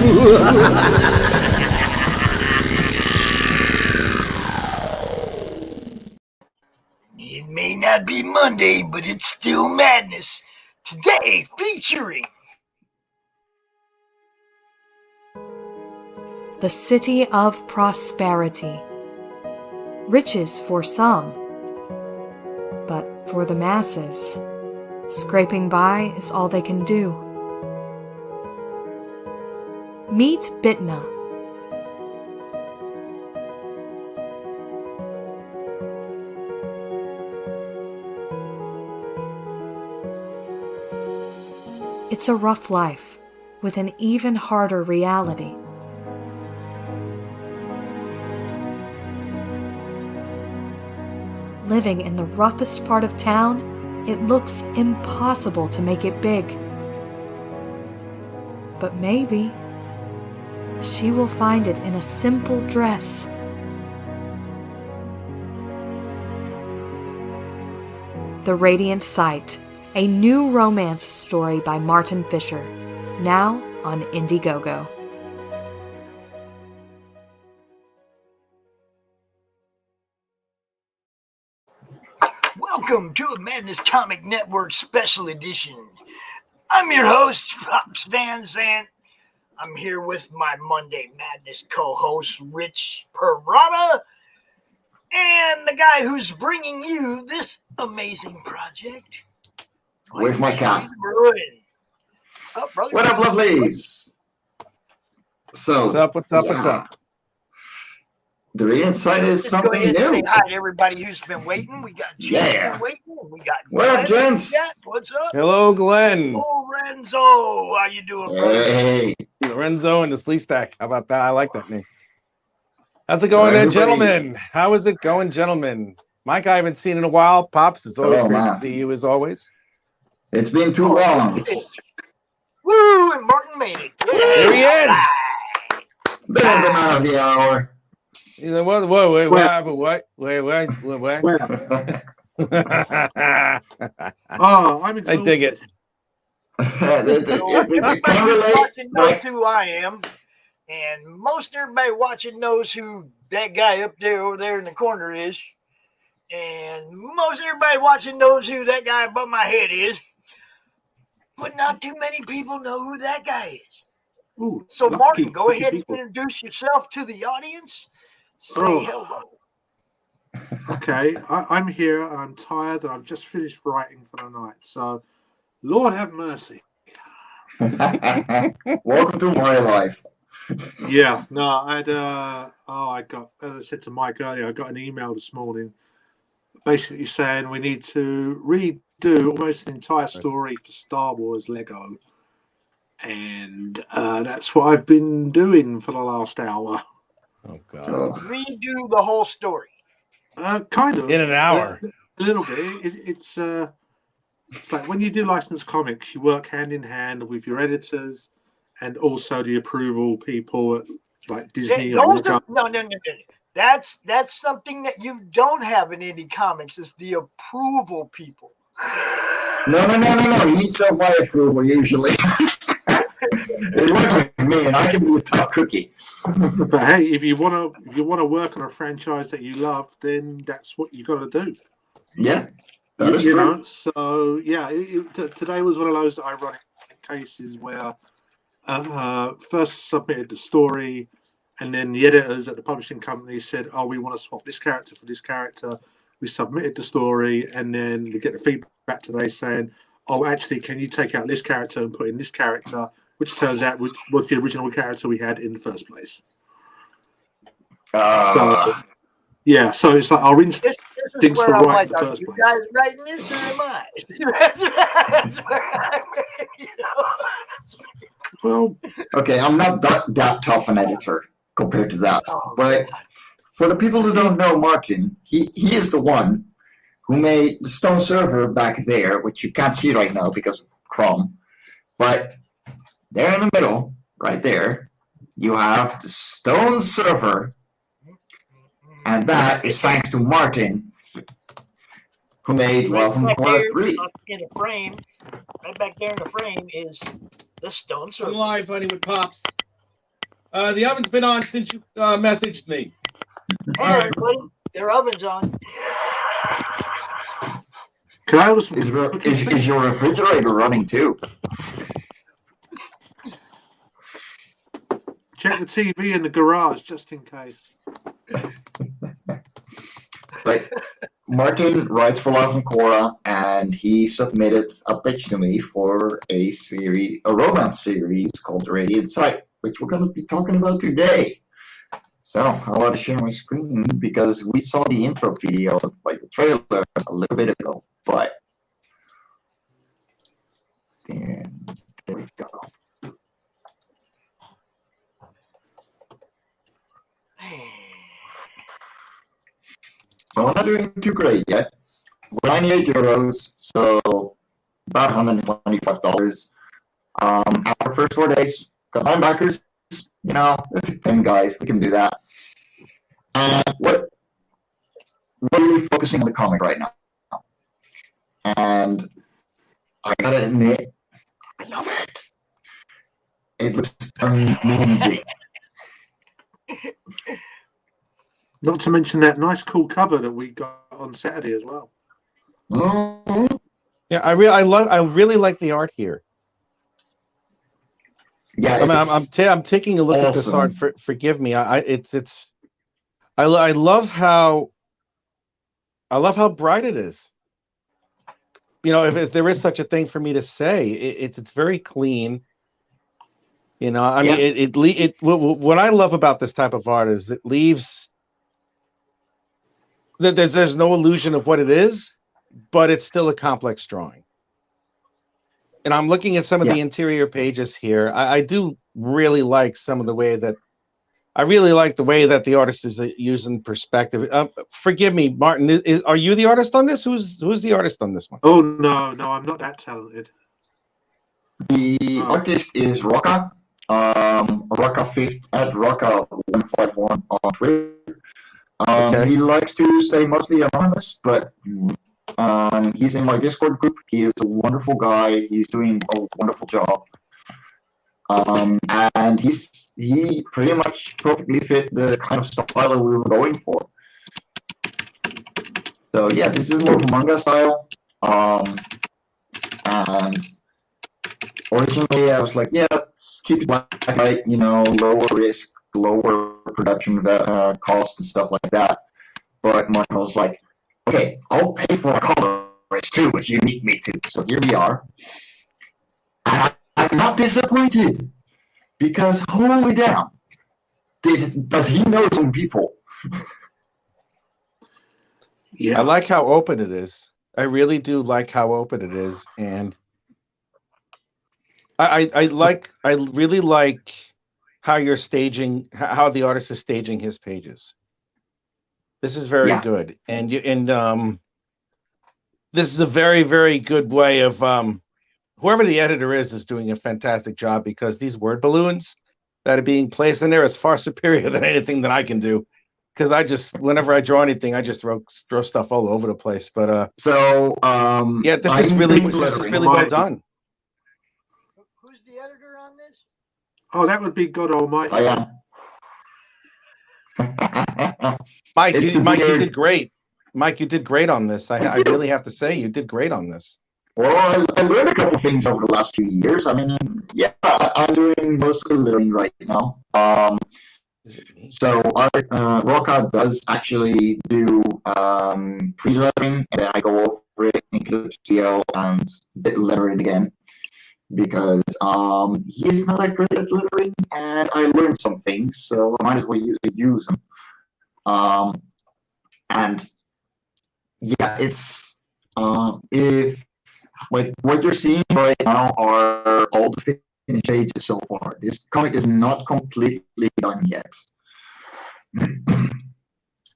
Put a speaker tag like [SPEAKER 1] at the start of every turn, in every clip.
[SPEAKER 1] It may not be Monday, but it's still madness. Today featuring
[SPEAKER 2] the city of prosperity. Riches for some, but for the masses, scraping by is all they can do. Meet Bitna. It's a rough life with an even harder reality. Living in the roughest part of town, it looks impossible to make it big. But maybe she will find it in a simple dress. The Radiant Sight, a new romance story by Martin Fisher, now on Indiegogo.
[SPEAKER 1] Welcome to a Madness Comic Network Special Edition. I'm your host, Pops Van Zant. I'm here with my Monday Madness co-host, Rich Perrata, and the guy who's bringing you this amazing project.
[SPEAKER 3] Where's my cat?
[SPEAKER 1] Bruin. What's up, brother?
[SPEAKER 3] What up, lovelies? So,
[SPEAKER 4] What's up?
[SPEAKER 3] The Radiant Sight is
[SPEAKER 1] Let's
[SPEAKER 3] something
[SPEAKER 1] go ahead
[SPEAKER 3] new.
[SPEAKER 1] and say hi to everybody who's been waiting. We got Jim's been waiting. We got
[SPEAKER 3] What up,
[SPEAKER 1] Glenn.
[SPEAKER 3] gents?
[SPEAKER 1] What's up?
[SPEAKER 4] Hello, Glenn.
[SPEAKER 1] Lorenzo. How you doing, brother?
[SPEAKER 3] Hey.
[SPEAKER 4] Lorenzo and the Slee Stack. How about that? I like that name. How's it going there,
[SPEAKER 3] Everybody-
[SPEAKER 4] gentlemen? How is it going, gentlemen? Mike, I haven't seen in a while. Pops, it's always great to see you as always.
[SPEAKER 3] It's been too long.
[SPEAKER 1] Woo! And Martin made it.
[SPEAKER 4] There he is.
[SPEAKER 3] Better than out of the hour.
[SPEAKER 4] You know, what? Wait.
[SPEAKER 5] Oh, I'm
[SPEAKER 4] I dig it.
[SPEAKER 1] Everybody watching knows who I am, and most everybody watching knows who that guy up there over there in the corner is, and most everybody watching knows who that guy above my head is, but not too many people know who that guy is.
[SPEAKER 5] Ooh,
[SPEAKER 1] So,
[SPEAKER 5] lucky,
[SPEAKER 1] Martin, go
[SPEAKER 5] lucky
[SPEAKER 1] ahead
[SPEAKER 5] people.
[SPEAKER 1] and introduce yourself to the audience. Say hello.
[SPEAKER 5] Okay, I'm here and I'm tired and I've just finished writing for the night. So, Lord have mercy.
[SPEAKER 3] Welcome to my life.
[SPEAKER 5] Yeah, no, I got, as I said to Mike earlier, I got an email this morning basically saying we need to redo almost an entire story for Star Wars Lego. And that's what I've been doing for the last hour.
[SPEAKER 4] Oh, God.
[SPEAKER 1] Redo the whole story.
[SPEAKER 5] Kind of.
[SPEAKER 4] In an hour.
[SPEAKER 5] A little bit. It's like when you do licensed comics, you work hand in hand with your editors and also the approval people at like Disney.
[SPEAKER 1] No. That's something that you don't have in any comics. Is the approval people.
[SPEAKER 3] No. You need some of my approval usually. It works with me, and I can be a tough cookie.
[SPEAKER 5] But hey, if you want to work on a franchise that you love, then that's what you got to do.
[SPEAKER 3] Yeah, that is
[SPEAKER 5] you
[SPEAKER 3] true.
[SPEAKER 5] know. So yeah, today was one of those ironic cases where first submitted the story, and then the editors at the publishing company said, "Oh, we want to swap this character for this character." We submitted the story, and then we get the feedback today saying, "Oh, actually, can you take out this character and put in this character?" Which turns out was the original character we had in the first place. So it's like our instincts for writing in the first place.
[SPEAKER 1] You guys writing this, or am I? That's where I'm.
[SPEAKER 5] Well,
[SPEAKER 3] okay, I'm not that tough an editor compared to that. But for the people who don't know Martin, he is the one who made the Stone server back there, which you can't see right now because of Chrome. But there in the middle, right there, you have the Stone server, and that is thanks to Martin, who made Welcome to Corner 3.
[SPEAKER 1] In the frame, right back there in the frame is the Stone server.
[SPEAKER 4] I'm live, buddy, with Pops. The oven's been on since you messaged me.
[SPEAKER 1] Hey, everybody, their oven's on.
[SPEAKER 5] Can I also
[SPEAKER 3] is your refrigerator running too?
[SPEAKER 5] check the TV in the garage just in case?
[SPEAKER 3] Right. Martin writes for Love and Cora, and he submitted a pitch to me for a romance series called The Radiant Sight, which we're going to be talking about today. So I want to share my screen because we saw the intro video, like the trailer, a little bit ago. But then there we go. So we're not doing too great yet. We're 98 euros, so about $125. Our first 4 days, the linebackers, it's 10 guys. We can do that. And we're really focusing on the comic right now. And I gotta admit, I love it. It looks amazing.
[SPEAKER 5] Not to mention that nice, cool cover that we got on Saturday as well.
[SPEAKER 3] Mm-hmm.
[SPEAKER 4] Yeah, I really like the art here.
[SPEAKER 3] Yeah,
[SPEAKER 4] I'm taking a look at this art. Forgive me. I love how bright it is. If there is such a thing for me to say, it's very clean. What I love about this type of art is it leaves that there's no illusion of what it is, but it's still a complex drawing. And I'm looking at some of the interior pages here. I do really like some of the way that the artist is using perspective. Forgive me, Martin. Are you the artist on this? Who's the artist on this one?
[SPEAKER 5] Oh no, I'm not that talented.
[SPEAKER 3] The artist is Rocca. Rocca5 at Rocca151 on Twitter. He likes to stay mostly anonymous, but he's in my Discord group. He is a wonderful guy. He's doing a wonderful job. And he pretty much perfectly fit the kind of style that we were going for. So yeah, this is more of a manga style. And originally I was like, yeah, let's keep it black and white, lower risk, lower production cost and stuff like that. But Martin was like, okay, I'll pay for a colorist too if you need me to. So here we are. And I'm not disappointed because holy damn, does he know some people?
[SPEAKER 4] Yeah, I like how open it is. I really do like how open it is, and I really like how you're staging, how the artist is staging his pages. This is very good, and this is a very, very good way of whoever the editor is doing a fantastic job, because these word balloons that are being placed in there is far superior than anything that I can do. Because whenever I draw anything, I just throw stuff all over the place. But this is really well done.
[SPEAKER 1] Who's the editor on this?
[SPEAKER 5] Oh, that would be God Almighty.
[SPEAKER 3] I am.
[SPEAKER 4] Mike, you did great. Mike, you did great on this. I really have to say, you did great on this.
[SPEAKER 3] Well, I learned a couple of things over the last few years. I mean, I'm doing most of the learning right now. So Rocca does actually do pre-lettering, and then I go over it, include CL, and letter it again, because he's not that great at lettering, and I learned some things, so I might as well use them. And yeah, it's if like what you're seeing right now are all the finished pages so far. This comic is not completely done yet.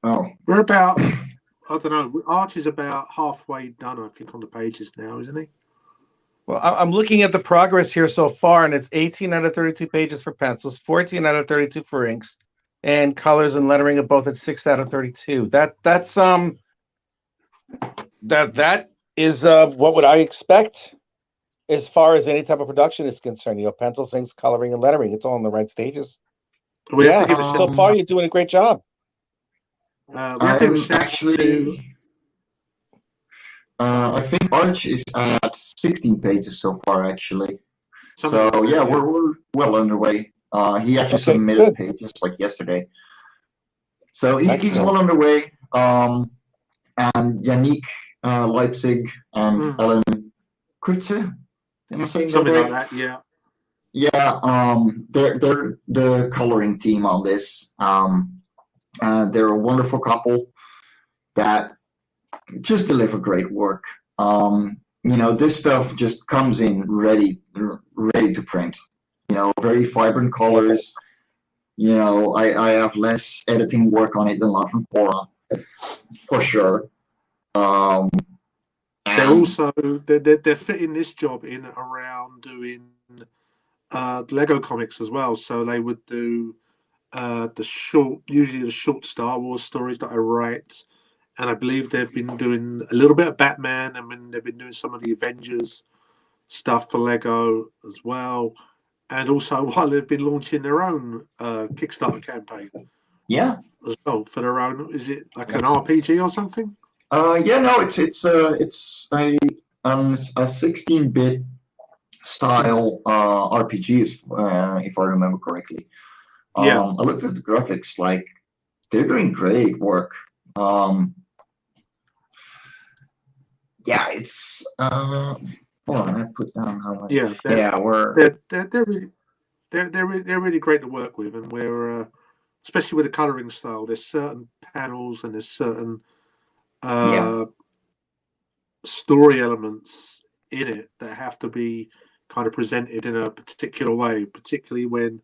[SPEAKER 5] We're about, I don't know, Archie's about halfway done, I think, on the pages now, isn't he?
[SPEAKER 4] Well, I'm looking at the progress here so far, and it's 18 out of 32 pages for pencils, 14 out of 32 for inks, and colors and lettering are both at 6 out of 32. That is what would I expect as far as any type of production is concerned. Pencils, inks, coloring, and lettering. It's all in the right stages.
[SPEAKER 5] We have to
[SPEAKER 4] Yeah,
[SPEAKER 5] give a
[SPEAKER 4] so
[SPEAKER 5] shout.
[SPEAKER 4] far you're doing a great job.
[SPEAKER 5] We have to give a
[SPEAKER 3] I'm
[SPEAKER 5] shout
[SPEAKER 3] actually,
[SPEAKER 5] to.
[SPEAKER 3] I think Arch is at 16 pages so far, actually.
[SPEAKER 5] Something
[SPEAKER 3] So
[SPEAKER 5] like that,
[SPEAKER 3] yeah,
[SPEAKER 5] yeah.
[SPEAKER 3] we're well underway. He actually
[SPEAKER 4] Okay,
[SPEAKER 3] submitted
[SPEAKER 4] good.
[SPEAKER 3] pages like yesterday, so he's
[SPEAKER 4] Excellent.
[SPEAKER 3] well underway. And Yannick Leipzig and Ellen Kritze, am I saying that
[SPEAKER 5] Something like
[SPEAKER 3] right?
[SPEAKER 5] that, yeah.
[SPEAKER 3] Yeah, they're the coloring team on this. They're a wonderful couple that just deliver great work. This stuff just comes in ready to print. Very vibrant colors. I have less editing work on it than Love and Cora, for sure.
[SPEAKER 5] They're
[SPEAKER 3] And
[SPEAKER 5] also they're fitting this job in around doing Lego comics as well. So they would do usually the short Star Wars stories that I write, and I believe they've been doing a little bit of Batman, and then they've been doing some of the Avengers stuff for Lego as well, and also while they've been launching their own Kickstarter campaign
[SPEAKER 3] yeah,
[SPEAKER 5] as well for their own. Is it like an
[SPEAKER 4] Excellent.
[SPEAKER 5] RPG or something?
[SPEAKER 3] yeah, no, it's a 16-bit style RPG, if I remember correctly.
[SPEAKER 5] Yeah.
[SPEAKER 3] I looked at the graphics, like they're doing great work. Yeah, it's hold on, I put down how much.
[SPEAKER 5] Yeah,
[SPEAKER 3] We're
[SPEAKER 5] they're really great to work with, and we're especially with the coloring style. There's certain panels and there's certain
[SPEAKER 3] yeah,
[SPEAKER 5] story elements in it that have to be kind of presented in a particular way. Particularly when,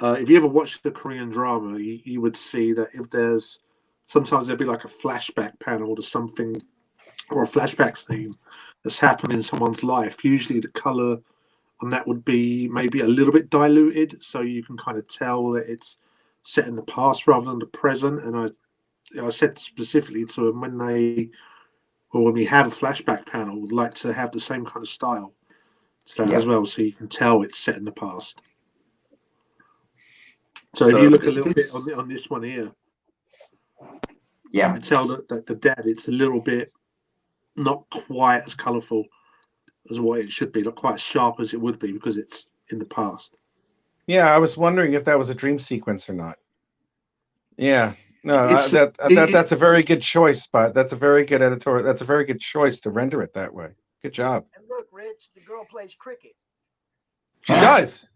[SPEAKER 5] if you ever watch the Korean drama, you would see that if there's sometimes there'd be like a flashback panel to something or a flashback scene that's happened in someone's life. Usually, the color and that would be maybe a little bit diluted, so you can kind of tell that it's set in the past rather than the present. And I said specifically to them when we have a flashback panel, we'd like to have the same kind of style to that
[SPEAKER 3] yeah.
[SPEAKER 5] as well, so you can tell it's set in the past. So if
[SPEAKER 3] So
[SPEAKER 5] you look a little bit
[SPEAKER 3] this,
[SPEAKER 5] on this one here, you
[SPEAKER 3] yeah,
[SPEAKER 5] can tell that the dad, it's a little bit not quite as colourful as what it should be, not quite as sharp as it would be because it's in the past.
[SPEAKER 4] Yeah, I was wondering if that was a dream sequence or not. Yeah, no,
[SPEAKER 5] It's
[SPEAKER 4] that's a very good choice, but that's a very good editorial. That's a very good choice to render it that way. Good job.
[SPEAKER 1] And look, Rich, the girl plays cricket.
[SPEAKER 4] She does.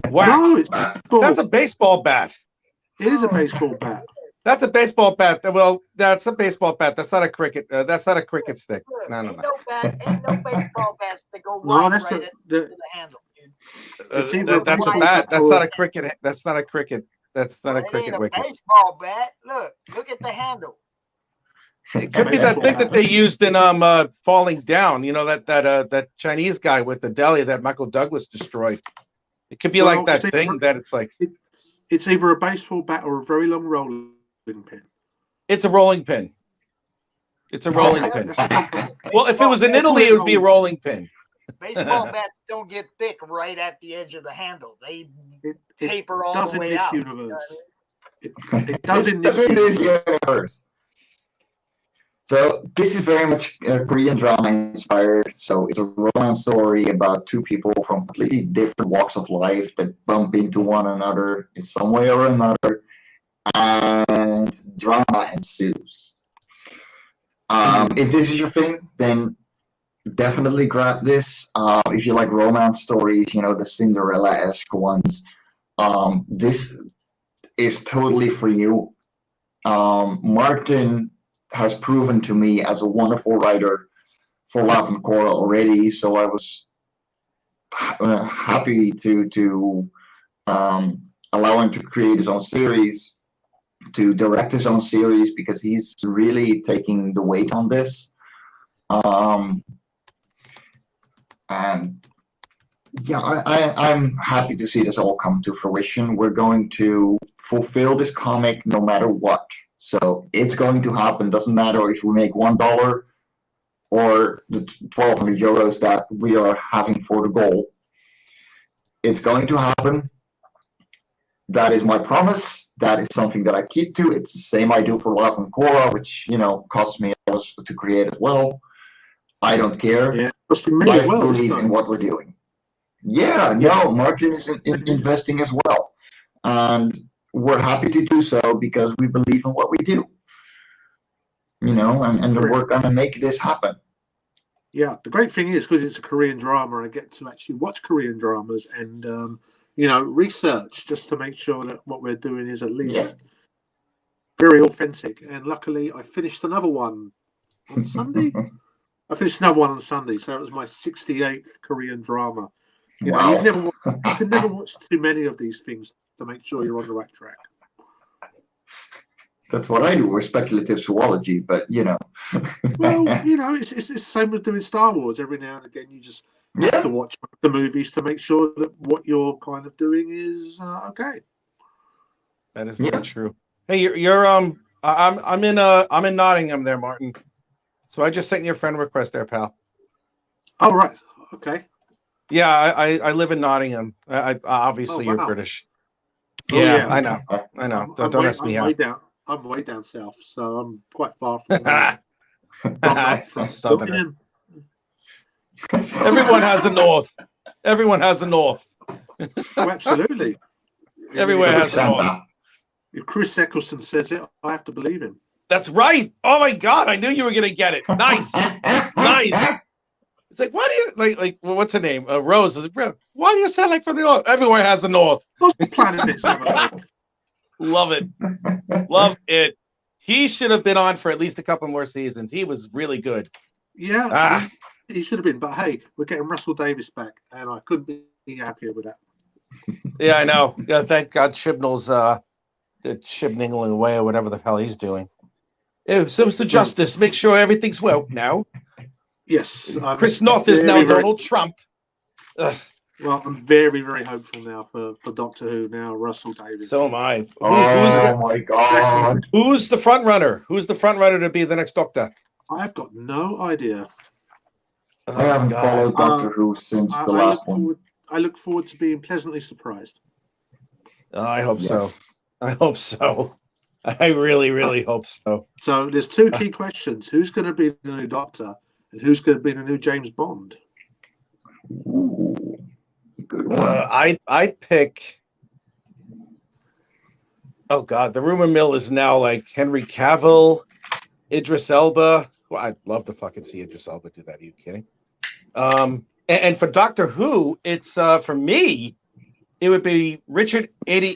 [SPEAKER 4] Whack.
[SPEAKER 5] no, it's
[SPEAKER 4] That's a baseball bat.
[SPEAKER 5] It is a baseball bat.
[SPEAKER 4] That's a baseball bat. Well, that's a baseball bat. That's not a cricket. That's not a cricket stick.
[SPEAKER 1] Look,
[SPEAKER 4] No, no,
[SPEAKER 1] ain't
[SPEAKER 4] no.
[SPEAKER 1] no bat, ain't no baseball bats that go
[SPEAKER 5] No,
[SPEAKER 1] right,
[SPEAKER 5] that's
[SPEAKER 1] right
[SPEAKER 5] a,
[SPEAKER 1] at
[SPEAKER 5] the
[SPEAKER 1] the handle, dude.
[SPEAKER 5] it's either a
[SPEAKER 4] That's a
[SPEAKER 5] baseball
[SPEAKER 4] bat.
[SPEAKER 5] bat
[SPEAKER 4] That's
[SPEAKER 5] or
[SPEAKER 4] not a cricket. That's not a cricket. That's not
[SPEAKER 1] Well,
[SPEAKER 4] a
[SPEAKER 1] it ain't
[SPEAKER 4] cricket
[SPEAKER 1] a
[SPEAKER 4] wicket.
[SPEAKER 1] baseball bat. Look at the handle.
[SPEAKER 4] It
[SPEAKER 5] it's a
[SPEAKER 4] could be that
[SPEAKER 5] baseball
[SPEAKER 4] thing that
[SPEAKER 5] bat.
[SPEAKER 4] they used in Falling Down. You know that Chinese guy with the deli that Michael Douglas destroyed. It could be like
[SPEAKER 5] Well,
[SPEAKER 4] that thing that it's like
[SPEAKER 5] it's either a baseball bat or a very long rolling pin.
[SPEAKER 4] it's a rolling pin. It's a rolling
[SPEAKER 5] Okay,
[SPEAKER 4] pin.
[SPEAKER 5] that's a compliment.
[SPEAKER 4] Well, if it was in
[SPEAKER 5] I'll call
[SPEAKER 4] Italy,
[SPEAKER 5] it
[SPEAKER 4] it would be a rolling pin.
[SPEAKER 1] Baseball bats don't get thick right at the edge of the handle. They
[SPEAKER 5] It
[SPEAKER 1] taper all
[SPEAKER 5] does
[SPEAKER 1] the
[SPEAKER 5] in
[SPEAKER 1] way
[SPEAKER 5] this
[SPEAKER 1] out.
[SPEAKER 5] universe. It does in this
[SPEAKER 3] in this
[SPEAKER 5] universe.
[SPEAKER 3] universe. So this is very much Korean drama inspired. So it's a romance story about two people from completely different walks of life that bump into one another in some way or another, and drama ensues. If this is your thing, then definitely grab this. If you like romance stories, the Cinderella-esque ones, this is totally for you. Martin has proven to me as a wonderful writer for Love and Cora already, so I was happy to allow him to create his own series, to direct his own series, because he's really taking the weight on this. And yeah, I'm happy to see this all come to fruition. We're going to fulfill this comic no matter what. So it's going to happen. Doesn't matter if we make $1 or the 1,200 euros that we are having for the goal. It's going to happen. That is my promise. That is something that I keep to. It's the same I do for Love and Korra, which, costs me to create as well. I don't care.
[SPEAKER 5] Yeah, costing me
[SPEAKER 3] I
[SPEAKER 5] as well this
[SPEAKER 3] believe in
[SPEAKER 5] time.
[SPEAKER 3] what we're doing. Yeah, no, Martin is investing as well. And we're happy to do so because we believe in what we do. And we're going to make this happen.
[SPEAKER 5] Yeah, the great thing is because it's a Korean drama, I get to actually watch Korean dramas and research just to make sure that what we're doing is at least very authentic. And luckily, I finished another one on Sunday. I finished another one on Sunday, so it was my 68th Korean drama.
[SPEAKER 3] Wow.
[SPEAKER 5] You can never watch too many of these things to make sure you're on the right track.
[SPEAKER 3] That's what I do. We're speculative zoology, but
[SPEAKER 5] Well, it's the same with doing Star Wars. Every now and again, you just have to watch the movies to make sure that what you're kind of doing is okay.
[SPEAKER 4] That is very true. Hey, you're I'm in Nottingham there, Martin. So I just sent you a friend request there, pal.
[SPEAKER 5] Oh right, okay.
[SPEAKER 4] Yeah, I live in Nottingham. I obviously you're British. Yeah, I know. Don't ask me how.
[SPEAKER 5] I'm way down south, so I'm quite far from Southerner.
[SPEAKER 4] Everyone has a north. Everyone has a north.
[SPEAKER 5] Oh, absolutely.
[SPEAKER 4] Everywhere has a north.
[SPEAKER 5] If Chris Eccleston says it, I have to believe him.
[SPEAKER 4] That's right. Oh my God, I knew you were gonna get it. Nice, nice. It's like, why do you like? What's her name? Rose. Why do you sound like from the north? Everywhere has a north.
[SPEAKER 5] Those planets have a north.
[SPEAKER 4] Love it. Love it. He should have been on for at least a couple more seasons. He was really good.
[SPEAKER 5] Yeah, he should have been. But hey, we're getting Russell Davis back, and I couldn't be happier with that.
[SPEAKER 4] Yeah, I know. Yeah, thank God Chibnall's chibningling away or whatever the hell he's doing. So it's the justice. Make sure everything's well now.
[SPEAKER 5] Yes.
[SPEAKER 4] Chris North is now Donald Trump. Ugh.
[SPEAKER 5] Well, I'm very, very hopeful now for Doctor Who now, Russell Davis.
[SPEAKER 4] So am I.
[SPEAKER 3] Oh my God.
[SPEAKER 4] Who's the front runner? Who's the front runner to be the next Doctor?
[SPEAKER 5] I've got no idea.
[SPEAKER 3] I haven't followed Doctor Who since the last one.
[SPEAKER 5] I look forward to being pleasantly surprised.
[SPEAKER 4] I hope so. I hope so. I really, really hope so.
[SPEAKER 5] So there's two key questions. Who's going to be the new Doctor and who's going to be the new James Bond?
[SPEAKER 3] Ooh, good one.
[SPEAKER 4] I'd pick... Oh, God. The rumor mill is now like Henry Cavill, Idris Elba. Well, I'd love to fucking see Idris Elba do that. Are you kidding? And for Doctor Who, it's for me, it would be Richard Ado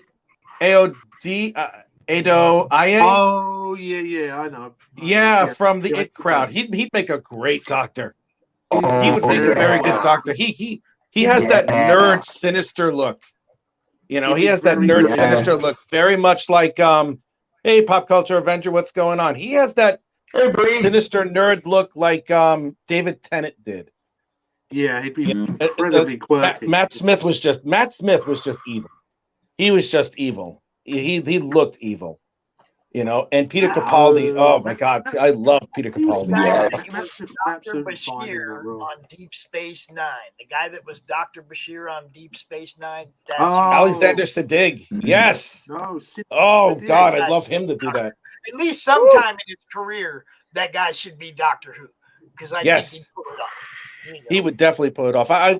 [SPEAKER 4] Aye.
[SPEAKER 5] Oh yeah, I know.
[SPEAKER 4] Yeah, from the It crowd. He'd make a great Doctor. He would make a very good Doctor. He has that nerd sinister look. He has that nerd sinister look, very much like hey, Pop Culture Avenger, what's going on? He has that sinister nerd look like David Tennant did.
[SPEAKER 5] Yeah, he'd be incredibly quirky.
[SPEAKER 4] Matt Smith was just evil. He was just evil. He looked evil, And Peter Capaldi. Oh my God, I love Peter Capaldi.
[SPEAKER 1] Dr. Bashir on Deep Space Nine. The guy that was Dr. Bashir on Deep Space Nine. That's
[SPEAKER 4] Alexander Siddig. Yes.
[SPEAKER 5] No,
[SPEAKER 4] God, I'd love him to do that.
[SPEAKER 1] At least sometime in his career, that guy should be Doctor Who, because I think he'd pull it off.
[SPEAKER 4] He would definitely pull it off. I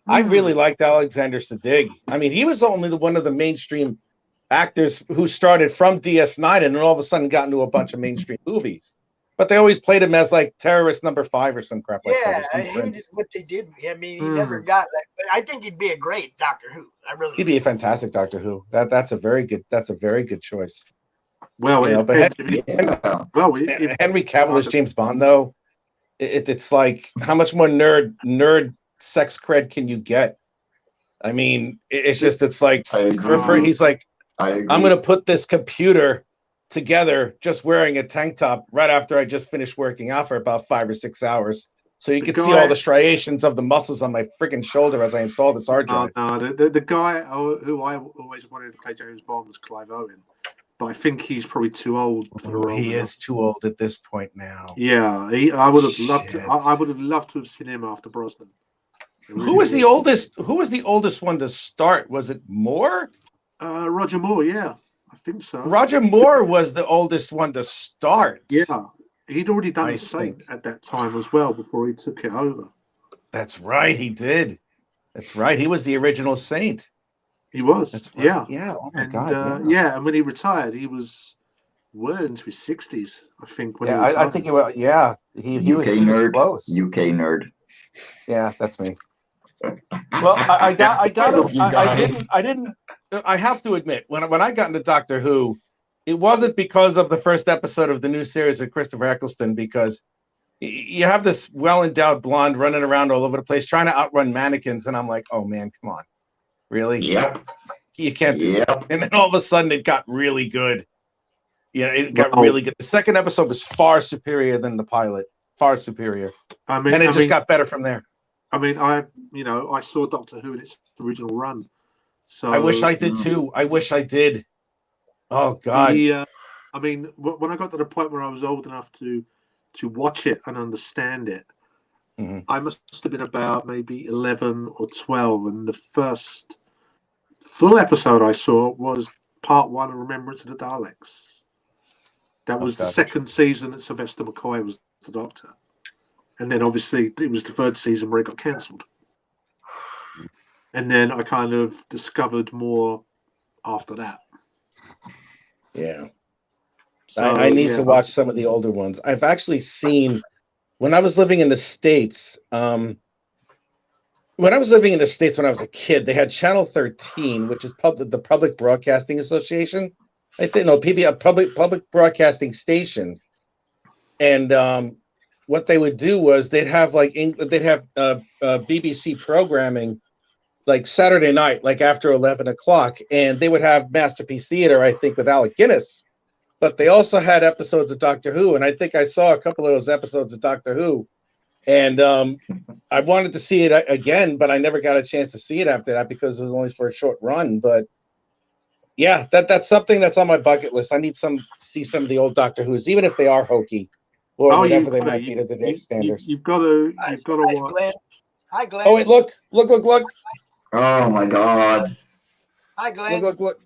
[SPEAKER 4] really liked Alexander Siddig. I mean, he was only one of the mainstream actors who started from DS9 and then all of a sudden got into a bunch of mainstream movies. But they always played him as like terrorist number 5 or some crap like that.
[SPEAKER 1] Yeah, I hated what they did. I mean, he never got that. But I think he'd be a great Doctor Who.
[SPEAKER 4] He'd be a fantastic Doctor Who. That's a very good choice.
[SPEAKER 5] Well,
[SPEAKER 4] Henry Cavill as James Bond though. It's like, how much more nerd sex cred can you get? I mean, it's like, he's like, I'm going to put this computer together just wearing a tank top right after I just finished working out for about 5 or 6 hours. So you can see all the striations of the muscles on my freaking shoulder as I install this hard drive.
[SPEAKER 5] No, the guy who I always wanted to play James Bond was Clive Owen. But I think he's probably too old for the role.
[SPEAKER 4] He is too old at this point now.
[SPEAKER 5] Yeah, I would have loved to. I would have loved to have seen him after Brosnan.
[SPEAKER 4] Who was the oldest? Who was the oldest one to start? Was it Moore?
[SPEAKER 5] Roger Moore, yeah, I think so.
[SPEAKER 4] Roger Moore was the oldest one to start.
[SPEAKER 5] Yeah, he'd already done
[SPEAKER 4] I
[SPEAKER 5] Saint
[SPEAKER 4] think.
[SPEAKER 5] at that time as well before he took it over.
[SPEAKER 4] That's right, he did. That's right. He was the original Saint.
[SPEAKER 5] He was.
[SPEAKER 4] That's right.
[SPEAKER 5] Yeah.
[SPEAKER 4] Yeah. Oh my
[SPEAKER 5] And
[SPEAKER 4] God.
[SPEAKER 5] yeah, and when he retired, he was well into his 60s, I think. When he
[SPEAKER 4] Yeah,
[SPEAKER 5] retired.
[SPEAKER 4] I think it was. Yeah, he was close.
[SPEAKER 3] UK nerd.
[SPEAKER 4] Yeah, that's me. Well, I have to admit, when I got into Doctor Who, it wasn't because of the first episode of the new series of Christopher Eccleston, because you have this well-endowed blonde running around all over the place trying to outrun mannequins, and I'm like, oh man, come on, really?
[SPEAKER 3] Yep.
[SPEAKER 4] You can't do that. And then all of a sudden, it got really good. Yeah, it got
[SPEAKER 5] Well,
[SPEAKER 4] really good. The second episode was far superior than the pilot. Far superior. And it just got better from there.
[SPEAKER 5] I mean, I saw Doctor Who in its original run. So
[SPEAKER 4] I wish I did too. I wish I did. Oh God.
[SPEAKER 5] I mean, when I got to the point where I was old enough to watch it and understand it, I must have been about maybe 11 or 12, and the first full episode I saw was part 1 of Remembrance of the Daleks. That was the second season that Sylvester McCoy was the Doctor. And then obviously it was the third season where it got cancelled. And then I kind of discovered more after that.
[SPEAKER 4] Yeah.
[SPEAKER 5] So,
[SPEAKER 4] I need to watch some of the older ones. I've actually seen, when I was living in the States, when I was a kid, they had Channel 13, which is the Public Broadcasting Association. I think a public broadcasting station. And what they would do was they'd have BBC programming like Saturday night, like after 11 o'clock, and they would have Masterpiece Theater, I think, with Alec Guinness. But they also had episodes of Doctor Who, and I think I saw a couple of those episodes of Doctor Who. And I wanted to see it again, but I never got a chance to see it after that because it was only for a short run. But yeah, that's something that's on my bucket list. I need to see some of the old Doctor Who's, even if they are hokey or whatever they might be to today's standards.
[SPEAKER 5] You've got to watch.
[SPEAKER 1] Glenn. Hi, Glenn.
[SPEAKER 4] Oh wait, look!
[SPEAKER 3] Oh my God!
[SPEAKER 1] Hi, Glenn.
[SPEAKER 4] Look!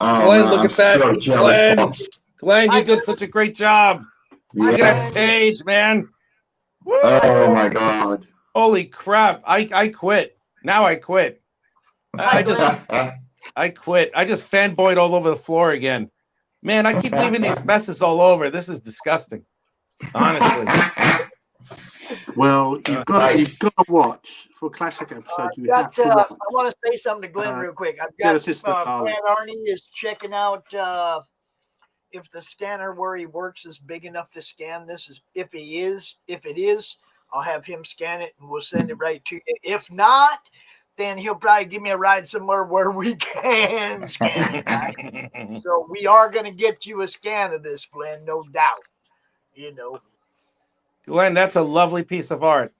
[SPEAKER 3] Oh,
[SPEAKER 4] Glenn,
[SPEAKER 3] man,
[SPEAKER 4] look at that!
[SPEAKER 3] So jealous,
[SPEAKER 4] Glenn, you did such a great job. Look at that page, man. Woo!
[SPEAKER 3] Oh my God!
[SPEAKER 4] Holy crap! I quit. Now I quit. I quit. I just fanboyed all over the floor again. Man, I keep leaving these messes all over. This is disgusting. Honestly.
[SPEAKER 5] Well, you've got to watch for a classic episode.
[SPEAKER 1] I want to say something to Glenn real quick. I've got Glenn Arnie is checking out if the scanner where he works is big enough to scan this. If it is, I'll have him scan it and we'll send it right to you. If not, then he'll probably give me a ride somewhere where we can scan it. Right? So we are going to get you a scan of this, Glenn, no doubt. You know.
[SPEAKER 4] Glenn, that's a lovely piece of art.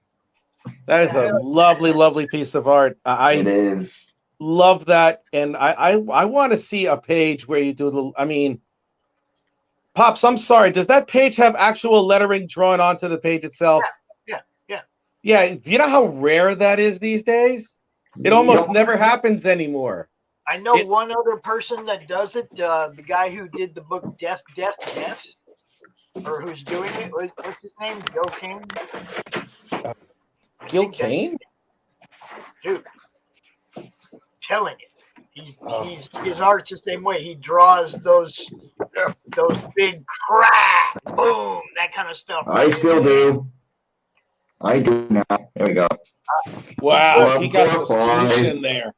[SPEAKER 4] That is a lovely, lovely piece of art.
[SPEAKER 3] It is.
[SPEAKER 4] Love that. And I want to see a page where you do the, I mean, Pops, I'm sorry. Does that page have actual lettering drawn onto the page itself? Yeah. Do you know how rare that is these days? It almost never happens anymore.
[SPEAKER 1] I know one other person that does it. The guy who did the book Death, or who's doing it. What's his name? Gil Kane?
[SPEAKER 4] Gil Kane?
[SPEAKER 1] Dude, telling it. His art's the same way. He draws those big crack, boom, that kind of stuff.
[SPEAKER 3] I still do. I do now. There we go.
[SPEAKER 4] Wow, he got the solution in there.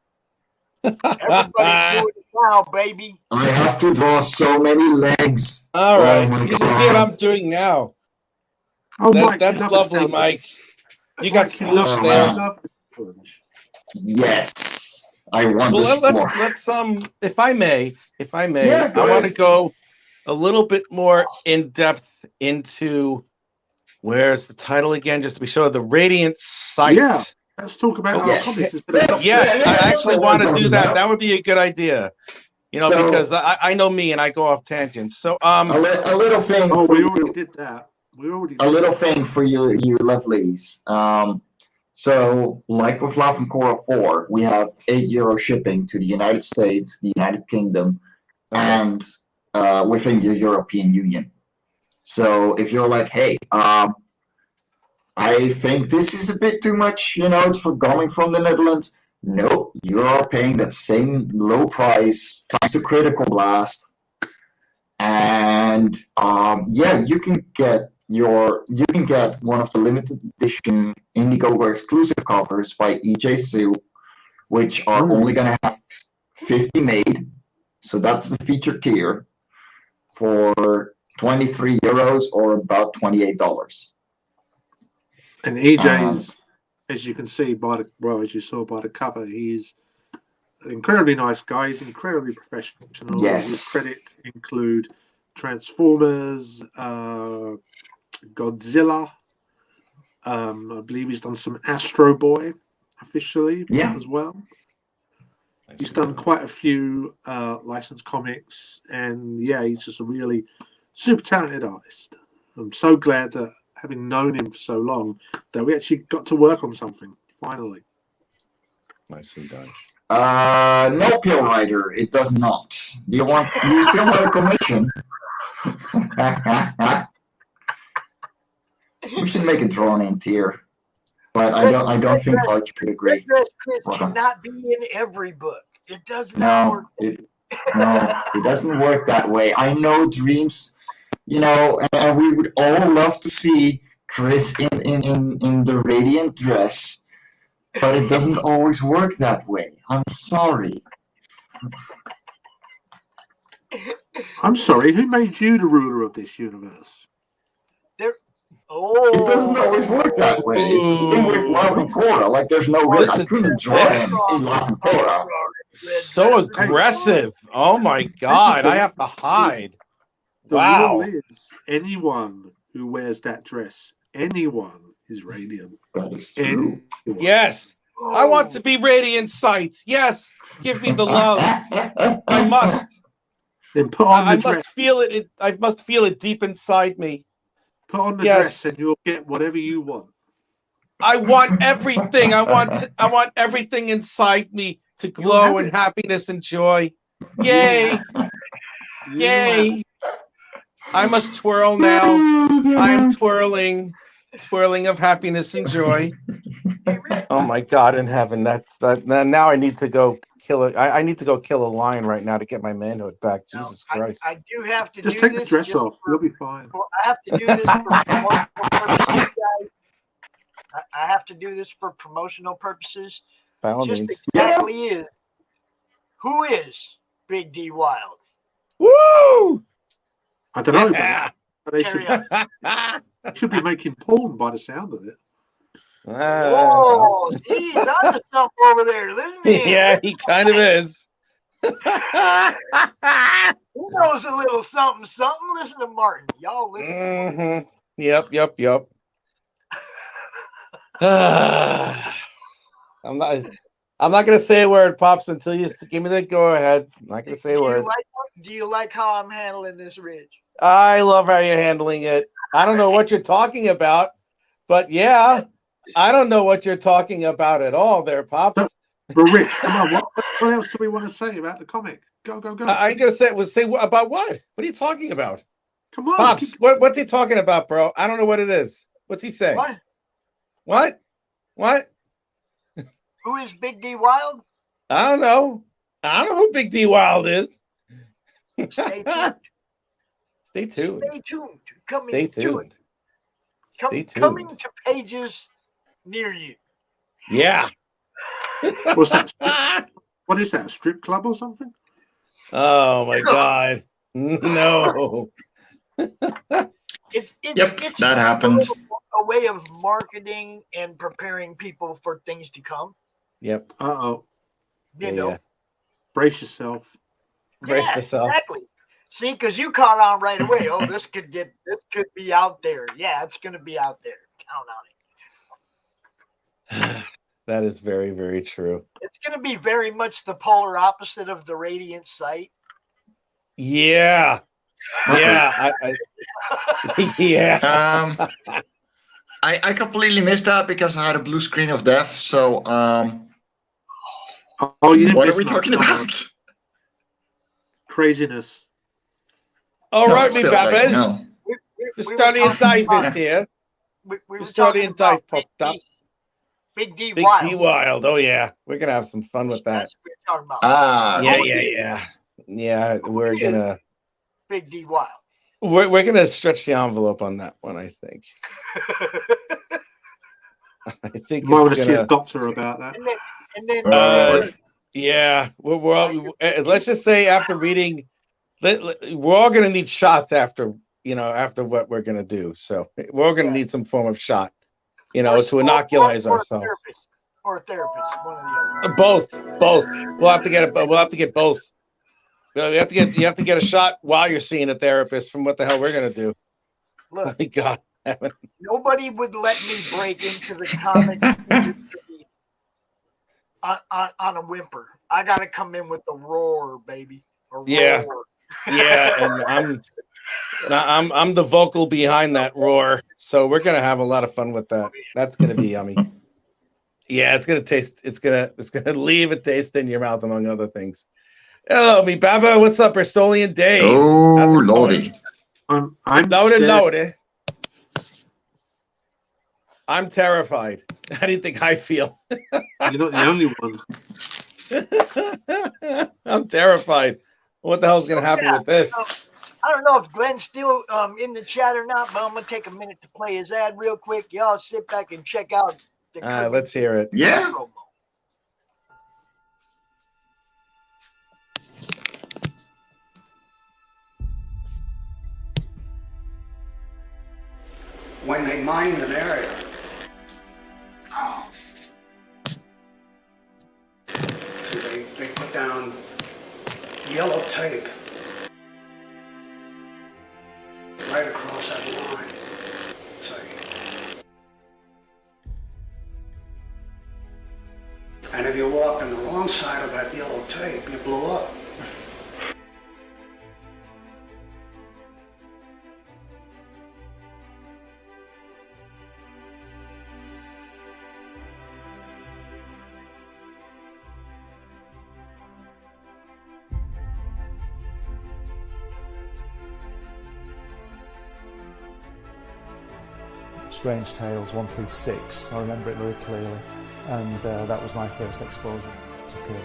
[SPEAKER 1] Everybody's doing it now, baby.
[SPEAKER 3] I have to draw so many legs.
[SPEAKER 4] All right, you should see what I'm doing now.
[SPEAKER 5] Mike,
[SPEAKER 4] that's lovely, Mike. You got sploosh there.
[SPEAKER 3] Yes, I want
[SPEAKER 4] well,
[SPEAKER 3] this.
[SPEAKER 4] Let's if I may,
[SPEAKER 3] Yeah,
[SPEAKER 4] I want to go a little bit more in depth into where's the title again, just to be sure. The Radiant Sight.
[SPEAKER 5] Yeah, let's talk about our comics.
[SPEAKER 4] Yes, I actually want to do that. That would be a good idea. You know, because I know me and I go off tangents. So
[SPEAKER 3] a little thing.
[SPEAKER 5] Oh, we already did that.
[SPEAKER 3] A little thing for you lovelies. So, like with Love and Korra 4, we have €8 shipping to the United States, the United Kingdom, and within the European Union. So, if you're like, hey, I think this is a bit too much, it's for coming from the Netherlands. No, you are paying that same low price thanks to Critical Blast. And yeah, you can get one of the limited edition Indiegogo exclusive covers by EJ Sue, which are only going to have 50 made. So that's the feature tier for €23 or about $28.
[SPEAKER 5] And EJ's, as you can see as you saw by the cover, he's an incredibly nice guy. He's incredibly professional.
[SPEAKER 3] Yes.
[SPEAKER 5] His credits include Transformers, Godzilla. I believe he's done some Astro Boy officially as well. He's done quite a few licensed comics, and yeah, he's just a really super talented artist. I'm so glad that, having known him for so long, that we actually got to work on something finally.
[SPEAKER 4] Nicely done.
[SPEAKER 3] No, Pale Rider, it does not. Do you still want a commission? We should make a drawn-in tier, but I don't think Arch would agree.
[SPEAKER 1] Red Chris cannot be in every book. It does not work.
[SPEAKER 3] It doesn't work that way. I know Dreams, and we would all love to see Chris in the Radiant dress, but it doesn't always work that way. I'm sorry.
[SPEAKER 5] I'm sorry, who made you the ruler of this universe?
[SPEAKER 3] It doesn't always work that way. It's the same with Love and Korra. Like, there's no way I couldn't draw him in Love and Korra.
[SPEAKER 4] So aggressive. Oh my God, I have to hide.
[SPEAKER 5] The
[SPEAKER 4] Wow.
[SPEAKER 5] rule is anyone who wears that dress, anyone is Radiant.
[SPEAKER 3] That is true.
[SPEAKER 4] Yes. I want to be Radiant Sight. Yes. Give me the love. I must.
[SPEAKER 5] Then put on the dress.
[SPEAKER 4] Must feel it. I must feel it deep inside me.
[SPEAKER 5] Put on the dress and you'll get whatever you want.
[SPEAKER 4] I want everything. I want everything inside me to glow in happiness and joy. Yay. Yay. I must twirl now. I am twirling of happiness and joy. Oh my God in heaven. That's that. Now I need to go kill it. I need to go kill a lion right now to get my manhood back. Jesus Christ.
[SPEAKER 1] I do have to
[SPEAKER 5] just take the dress off. You'll be fine.
[SPEAKER 1] I have to do this for promotional purposes, guys. I have to do this for promotional purposes. Just exactly is. Who is Big D Wild?
[SPEAKER 4] Woo!
[SPEAKER 5] I don't know, but they should be making porn by the sound of it.
[SPEAKER 1] Oh, he's onto something over there. Listen to him.
[SPEAKER 4] Yeah, he kind of is.
[SPEAKER 1] He knows a little something. Listen to Martin. Y'all listen.
[SPEAKER 4] Mm-hmm. Yep. I'm not gonna say a word, Pops, until you give me the go ahead. I'm not gonna say a word.
[SPEAKER 1] Do you like how I'm handling this, Rich?
[SPEAKER 4] I love how you're handling it. I don't know what you're talking about, but yeah, I don't know what you're talking about at all there, Pops.
[SPEAKER 5] But Rich, come on, what else do we want to say about the comic? Go.
[SPEAKER 4] I ain't gonna say about what? What are you talking about?
[SPEAKER 5] Come on,
[SPEAKER 4] Pops. What's he talking about, bro? I don't know what it is. What's he saying? What?
[SPEAKER 1] Who is Big D Wild?
[SPEAKER 4] I don't know who Big D Wild is.
[SPEAKER 1] Stay tuned.
[SPEAKER 4] Stay tuned.
[SPEAKER 1] Stay tuned. Coming to pages near you.
[SPEAKER 4] Yeah.
[SPEAKER 5] What's that? What is that? A strip club or something?
[SPEAKER 4] Oh my God! No.
[SPEAKER 1] It's
[SPEAKER 3] that happened.
[SPEAKER 1] A way of marketing and preparing people for things to come.
[SPEAKER 4] Yep.
[SPEAKER 5] Uh-oh.
[SPEAKER 1] You know.
[SPEAKER 5] Brace yourself.
[SPEAKER 4] Brace yourself.
[SPEAKER 1] Exactly. See, because you caught on right away. Oh, this could be out there. Yeah, it's going to be out there. Count on it.
[SPEAKER 4] That is very, very true.
[SPEAKER 1] It's going to be very much the polar opposite of the Radiant Sight.
[SPEAKER 4] Yeah. Yeah. Yeah.
[SPEAKER 3] I completely missed that because I had a blue screen of death. So
[SPEAKER 5] Oh, you didn't
[SPEAKER 3] what are
[SPEAKER 5] miss
[SPEAKER 3] we
[SPEAKER 5] much,
[SPEAKER 3] talking
[SPEAKER 5] don't worry.
[SPEAKER 3] about?
[SPEAKER 5] Craziness.
[SPEAKER 4] All
[SPEAKER 3] No,
[SPEAKER 4] right,
[SPEAKER 3] but
[SPEAKER 4] me
[SPEAKER 3] still, like,
[SPEAKER 4] babbers.
[SPEAKER 3] no.
[SPEAKER 4] The
[SPEAKER 1] We were
[SPEAKER 4] Study and
[SPEAKER 1] talking
[SPEAKER 4] Dive is
[SPEAKER 1] about,
[SPEAKER 4] here.
[SPEAKER 1] we
[SPEAKER 4] The
[SPEAKER 1] were
[SPEAKER 4] Study
[SPEAKER 1] talking
[SPEAKER 4] and
[SPEAKER 1] about
[SPEAKER 4] Dive popped up.
[SPEAKER 1] Big D
[SPEAKER 4] Big
[SPEAKER 1] Wild.
[SPEAKER 4] D Wild. Oh yeah, we're gonna have some fun with that.
[SPEAKER 1] That's what we're talking about.
[SPEAKER 3] Ah,
[SPEAKER 4] Yeah. We're gonna
[SPEAKER 1] Big D Wild.
[SPEAKER 4] we're gonna stretch the envelope on that one. I think. I think
[SPEAKER 5] You might want
[SPEAKER 4] it's
[SPEAKER 5] to see a
[SPEAKER 4] gonna.
[SPEAKER 5] doctor about that.
[SPEAKER 1] and then
[SPEAKER 4] Yeah, we're all. Let's just say after reading, we're all gonna need shots after after what we're gonna do. So we're all gonna need some form of shot, to inoculate ourselves.
[SPEAKER 1] Or a therapist, one or the other.
[SPEAKER 4] Both. We'll have to get it. We'll have to get both. You have to get a shot while you're seeing a therapist from what the hell we're gonna do.
[SPEAKER 1] Look,
[SPEAKER 4] My God.
[SPEAKER 1] nobody would let me break into the comic industry on a whimper. I got to come in with a roar, baby. A roar.
[SPEAKER 4] Yeah, and I'm the vocal behind that roar. So we're gonna have a lot of fun with that. That's gonna be yummy. Yeah, it's gonna taste. It's gonna leave a taste in your mouth, among other things. Hello, me Baba. What's up, Bristolian Dave?
[SPEAKER 3] Oh, lordy.
[SPEAKER 5] I'm
[SPEAKER 4] Louder,
[SPEAKER 5] scared.
[SPEAKER 4] louder. I'm terrified. How do you think I feel?
[SPEAKER 5] You're not the only one.
[SPEAKER 4] I'm terrified. What the hell's gonna happen with this?
[SPEAKER 1] I don't know if Glenn's still in the chat or not, but I'm gonna take a minute to play his ad real quick. Y'all sit back and check out the
[SPEAKER 4] Let's hear it.
[SPEAKER 3] Yeah.
[SPEAKER 1] promo.
[SPEAKER 6] When they mined an area, they put down yellow tape right across that line. See? And if you walked on the wrong side of that yellow tape, you blew up.
[SPEAKER 7] Strange Tales 136. I remember it very clearly, and that was my first exposure to Kirby.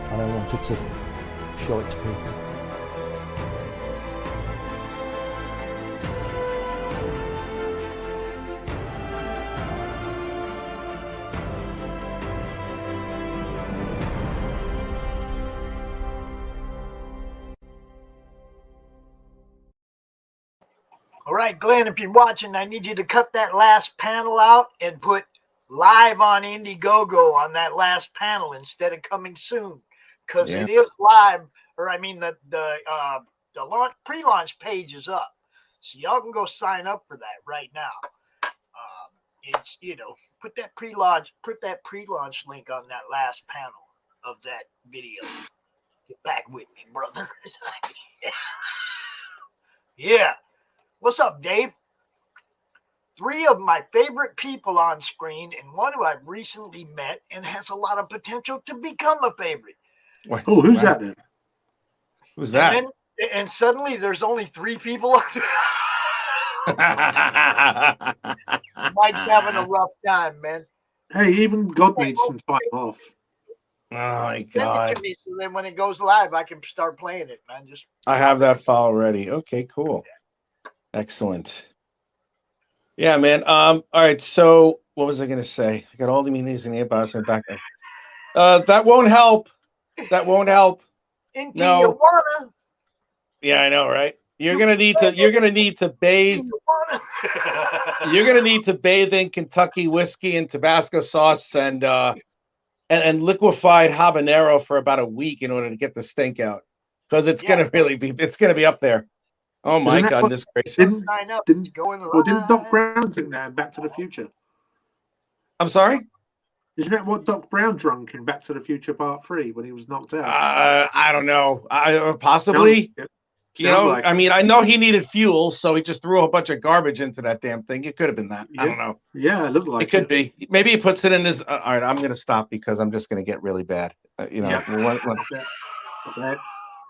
[SPEAKER 7] And I wanted to show it to people.
[SPEAKER 1] All right, Glenn, if you're watching, I need you to cut that last panel out and put live on Indiegogo on that last panel instead of coming soon, because it is live. Or I mean, the pre-launch page is up, so y'all can go sign up for that right now. It's put that pre-launch link on that last panel of that video. Get back with me, brother. Yeah. What's up, Dave? 3 of my favorite people on screen and one who I've recently met and has a lot of potential to become a favorite.
[SPEAKER 5] Oh, who's that then?
[SPEAKER 4] Who's that?
[SPEAKER 1] And suddenly there's only 3 people. Mike's having a rough time, man.
[SPEAKER 5] Hey, even God needs some time off.
[SPEAKER 4] Oh my
[SPEAKER 1] Send
[SPEAKER 4] God.
[SPEAKER 1] it to me so then when it goes live, I can start playing it, man.
[SPEAKER 4] I have that file ready. Okay, cool. Excellent. Yeah, man. All right. So what was I gonna say? I got all the meanings in the about back there. That won't help. That won't help. No. Yeah, I know, right? You're gonna need to bathe. You're gonna need to bathe in Kentucky whiskey and Tabasco sauce and liquefied habanero for about a week in order to get the stink out, because it's gonna be up there. Oh my goodness gracious!
[SPEAKER 5] Didn't Doc Brown think that in Back to the Future?
[SPEAKER 4] I'm sorry?
[SPEAKER 5] Isn't that what Doc Brown drunk in Back to the Future Part 3 when he was knocked out?
[SPEAKER 4] I don't know.
[SPEAKER 5] Sounds,
[SPEAKER 4] Possibly.
[SPEAKER 5] yeah,
[SPEAKER 4] You
[SPEAKER 5] sounds
[SPEAKER 4] know,
[SPEAKER 5] like
[SPEAKER 4] I mean, I know he needed fuel, so he just threw a bunch of garbage into that damn thing. It could have been that. I
[SPEAKER 5] yeah,
[SPEAKER 4] don't know.
[SPEAKER 5] yeah, it looked
[SPEAKER 4] It
[SPEAKER 5] like
[SPEAKER 4] could
[SPEAKER 5] it.
[SPEAKER 4] be. Maybe he puts it in his. All right, I'm going to stop because I'm just going to get really bad.
[SPEAKER 5] Yeah,
[SPEAKER 4] When
[SPEAKER 5] I bet.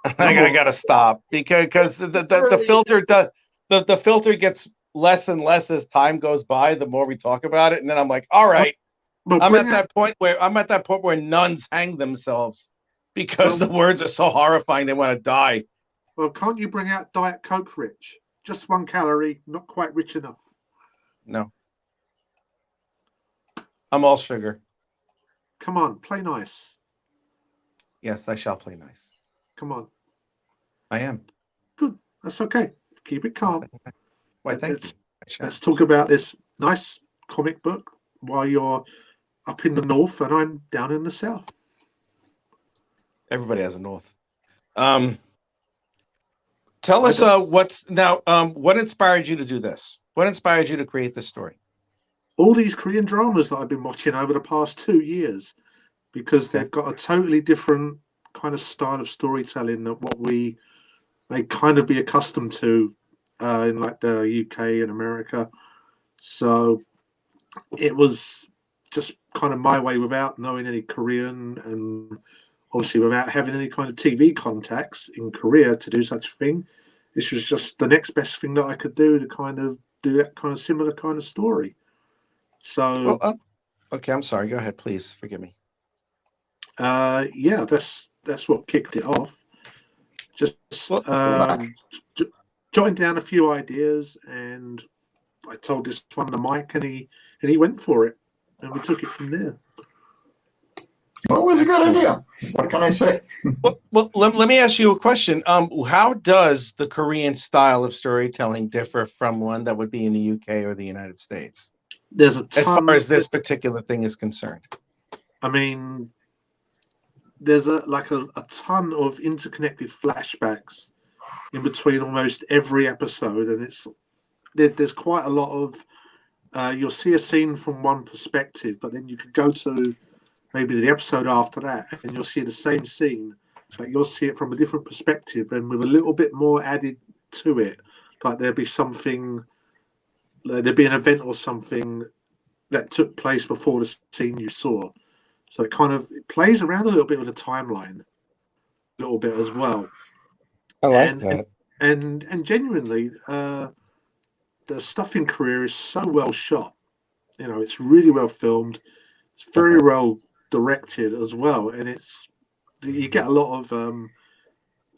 [SPEAKER 5] No
[SPEAKER 4] I
[SPEAKER 5] more.
[SPEAKER 4] got to stop because the filter the filter gets less and less as time goes by. The more we talk about it, and then I'm like, all
[SPEAKER 5] Well,
[SPEAKER 4] right,
[SPEAKER 5] well,
[SPEAKER 4] I'm
[SPEAKER 5] bring
[SPEAKER 4] at
[SPEAKER 5] out.
[SPEAKER 4] that point where nuns hang themselves because the
[SPEAKER 5] Well,
[SPEAKER 4] words are so horrifying they want to die.
[SPEAKER 5] well, can't you bring out Diet Coke, Rich? Just 1 calorie, not quite rich enough.
[SPEAKER 4] No, I'm all sugar.
[SPEAKER 5] Come on, play nice.
[SPEAKER 4] Yes, I shall play nice.
[SPEAKER 5] Come on.
[SPEAKER 4] I am.
[SPEAKER 5] Good. That's okay. Keep it calm.
[SPEAKER 4] Why, thank you.
[SPEAKER 5] Let's talk about this nice comic book while you're up in the north and I'm down in the south.
[SPEAKER 4] Everybody has a north. Tell us what inspired you to do this? What inspired you to create this story?
[SPEAKER 5] All these Korean dramas that I've been watching over the past 2 years, because they've got a totally different kind of style of storytelling than what we may kind of be accustomed to in like the UK and America. So it was just kind of my way without knowing any Korean and obviously without having any kind of TV contacts in Korea to do such a thing. This was just the next best thing that I could do to kind of do that kind of similar kind of story. So,
[SPEAKER 4] Well, okay, I'm sorry. Go ahead, please. Forgive me.
[SPEAKER 5] yeah, that's what kicked it off. Just jotting down a few ideas, and I told this one to Mike, and he went for it, and we took it from there.
[SPEAKER 3] Well, it was a good idea. What can I say?
[SPEAKER 4] Well, let me ask you a question. How does the Korean style of storytelling differ from one that would be in the UK or the United States?
[SPEAKER 5] There's a ton,
[SPEAKER 4] as far as this particular thing is concerned.
[SPEAKER 5] I mean, there's a ton of interconnected flashbacks in between almost every episode, and there's quite a lot of you'll see a scene from one perspective, but then you could go to maybe the episode after that and you'll see the same scene, but you'll see it from a different perspective and with a little bit more added to it. Like there'd be an event or something that took place before the scene you saw. So it plays around a little bit with the timeline, a little bit as well.
[SPEAKER 4] I like that.
[SPEAKER 5] And genuinely, the stuff in Korea is so well shot. You know, it's really well filmed. It's very well directed as well, and you get a lot of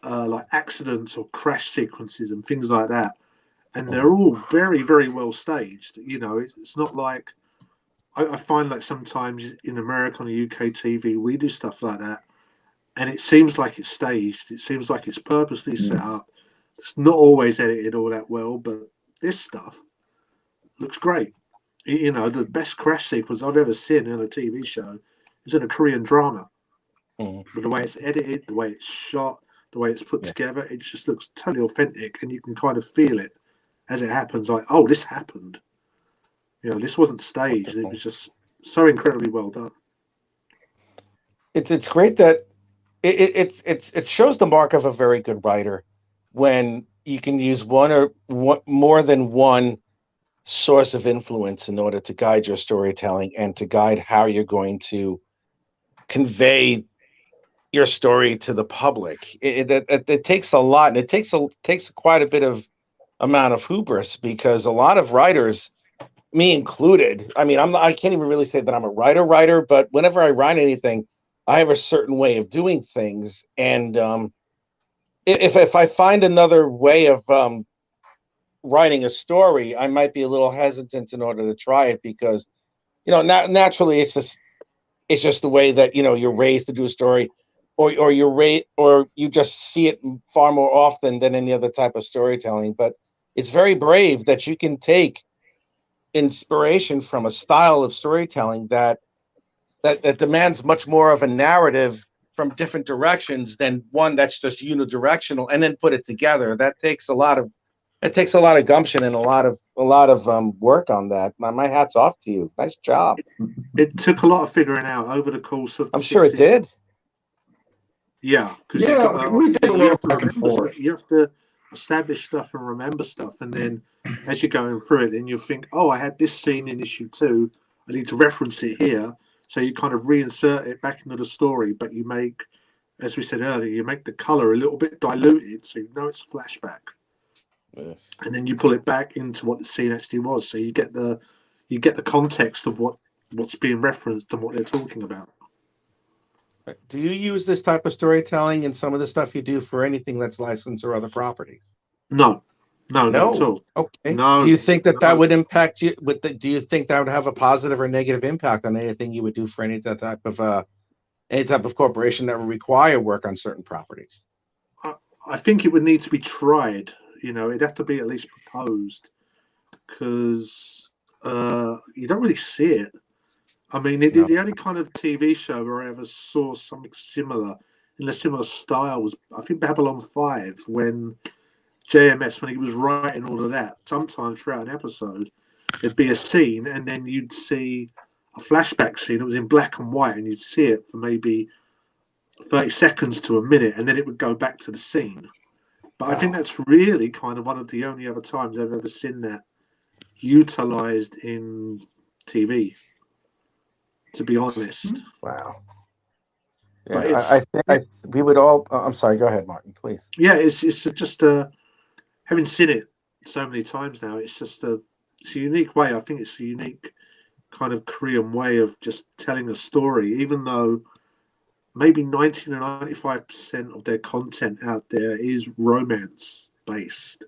[SPEAKER 5] like accidents or crash sequences and things like that, and they're all very, very well staged. You know, it's not like I find like sometimes in America on the UK TV we do stuff like that, and it seems like it's staged. It seems like it's purposely set up. It's not always edited all that well, but this stuff looks great. You know, the best crash sequence I've ever seen in a TV show is in a Korean drama. But the way it's edited, the way it's shot, the way it's put together, it just looks totally authentic, and you can kind of feel it as it happens. Like, oh, this happened. You know, this wasn't staged. It was just so incredibly well done.
[SPEAKER 4] It's great that it shows the mark of a very good writer when you can use more than one source of influence in order to guide your storytelling and to guide how you're going to convey your story to the public. It takes a lot, and it takes quite a bit of amount of hubris, because a lot of writers, me included, I mean, I can't even really say that I'm a writer, but whenever I write anything, I have a certain way of doing things, and if I find another way of writing a story, I might be a little hesitant in order to try it, because naturally it's just the way that you're raised to do a story, or you just see it far more often than any other type of storytelling. But it's very brave that you can take inspiration from a style of storytelling that demands much more of a narrative from different directions than one that's just unidirectional, and then put it together. That takes a lot of It takes a lot of gumption and a lot of work on that. My hat's off to you. Nice job.
[SPEAKER 5] It took a lot of figuring out over the course of the
[SPEAKER 4] I'm sure it
[SPEAKER 5] 6 issues.
[SPEAKER 4] did.
[SPEAKER 5] Yeah, because
[SPEAKER 3] Yeah, we did a
[SPEAKER 5] you
[SPEAKER 3] little
[SPEAKER 5] have to
[SPEAKER 3] back and
[SPEAKER 5] remember
[SPEAKER 3] forth.
[SPEAKER 5] you have to establish stuff and remember stuff, and then as you're going through it, and you think, oh, I had this scene in issue 2, I need to reference it here, so you kind of reinsert it back into the story, but you make, as we said earlier, you make the color a little bit diluted, so you know it's a flashback,
[SPEAKER 4] Ugh.
[SPEAKER 5] and then you pull it back into what the scene actually was, so you get the context of what's being referenced and what they're talking about.
[SPEAKER 4] Do you use this type of storytelling in some of the stuff you do for anything that's licensed or other properties?
[SPEAKER 5] No, not at all.
[SPEAKER 4] Okay.
[SPEAKER 5] No.
[SPEAKER 4] Do you think that
[SPEAKER 5] No.
[SPEAKER 4] would impact you? Do you think that would have a positive or negative impact on anything you would do for any type of corporation that would require work on certain properties?
[SPEAKER 5] I think it would need to be tried. It'd have to be at least proposed, because you don't really see it. I mean,
[SPEAKER 4] No.
[SPEAKER 5] the only kind of TV show where I ever saw something similar in a similar style was, I think, Babylon 5, when JMS, when he was writing all of that, sometimes throughout an episode, there'd be a scene, and then you'd see a flashback scene. It was in black and white, and you'd see it for maybe 30 seconds to a minute, and then it would go back to the scene. But I think that's really kind of one of the only other times I've ever seen that utilized in TV, to be honest.
[SPEAKER 4] Wow.
[SPEAKER 5] But
[SPEAKER 4] Yeah, we would all. I'm sorry. Go ahead, Martin, please.
[SPEAKER 5] Yeah, it's just having seen it so many times now, it's a unique way. I think it's a unique kind of Korean way of just telling a story, even though maybe 90 to 95% of their content out there is romance based.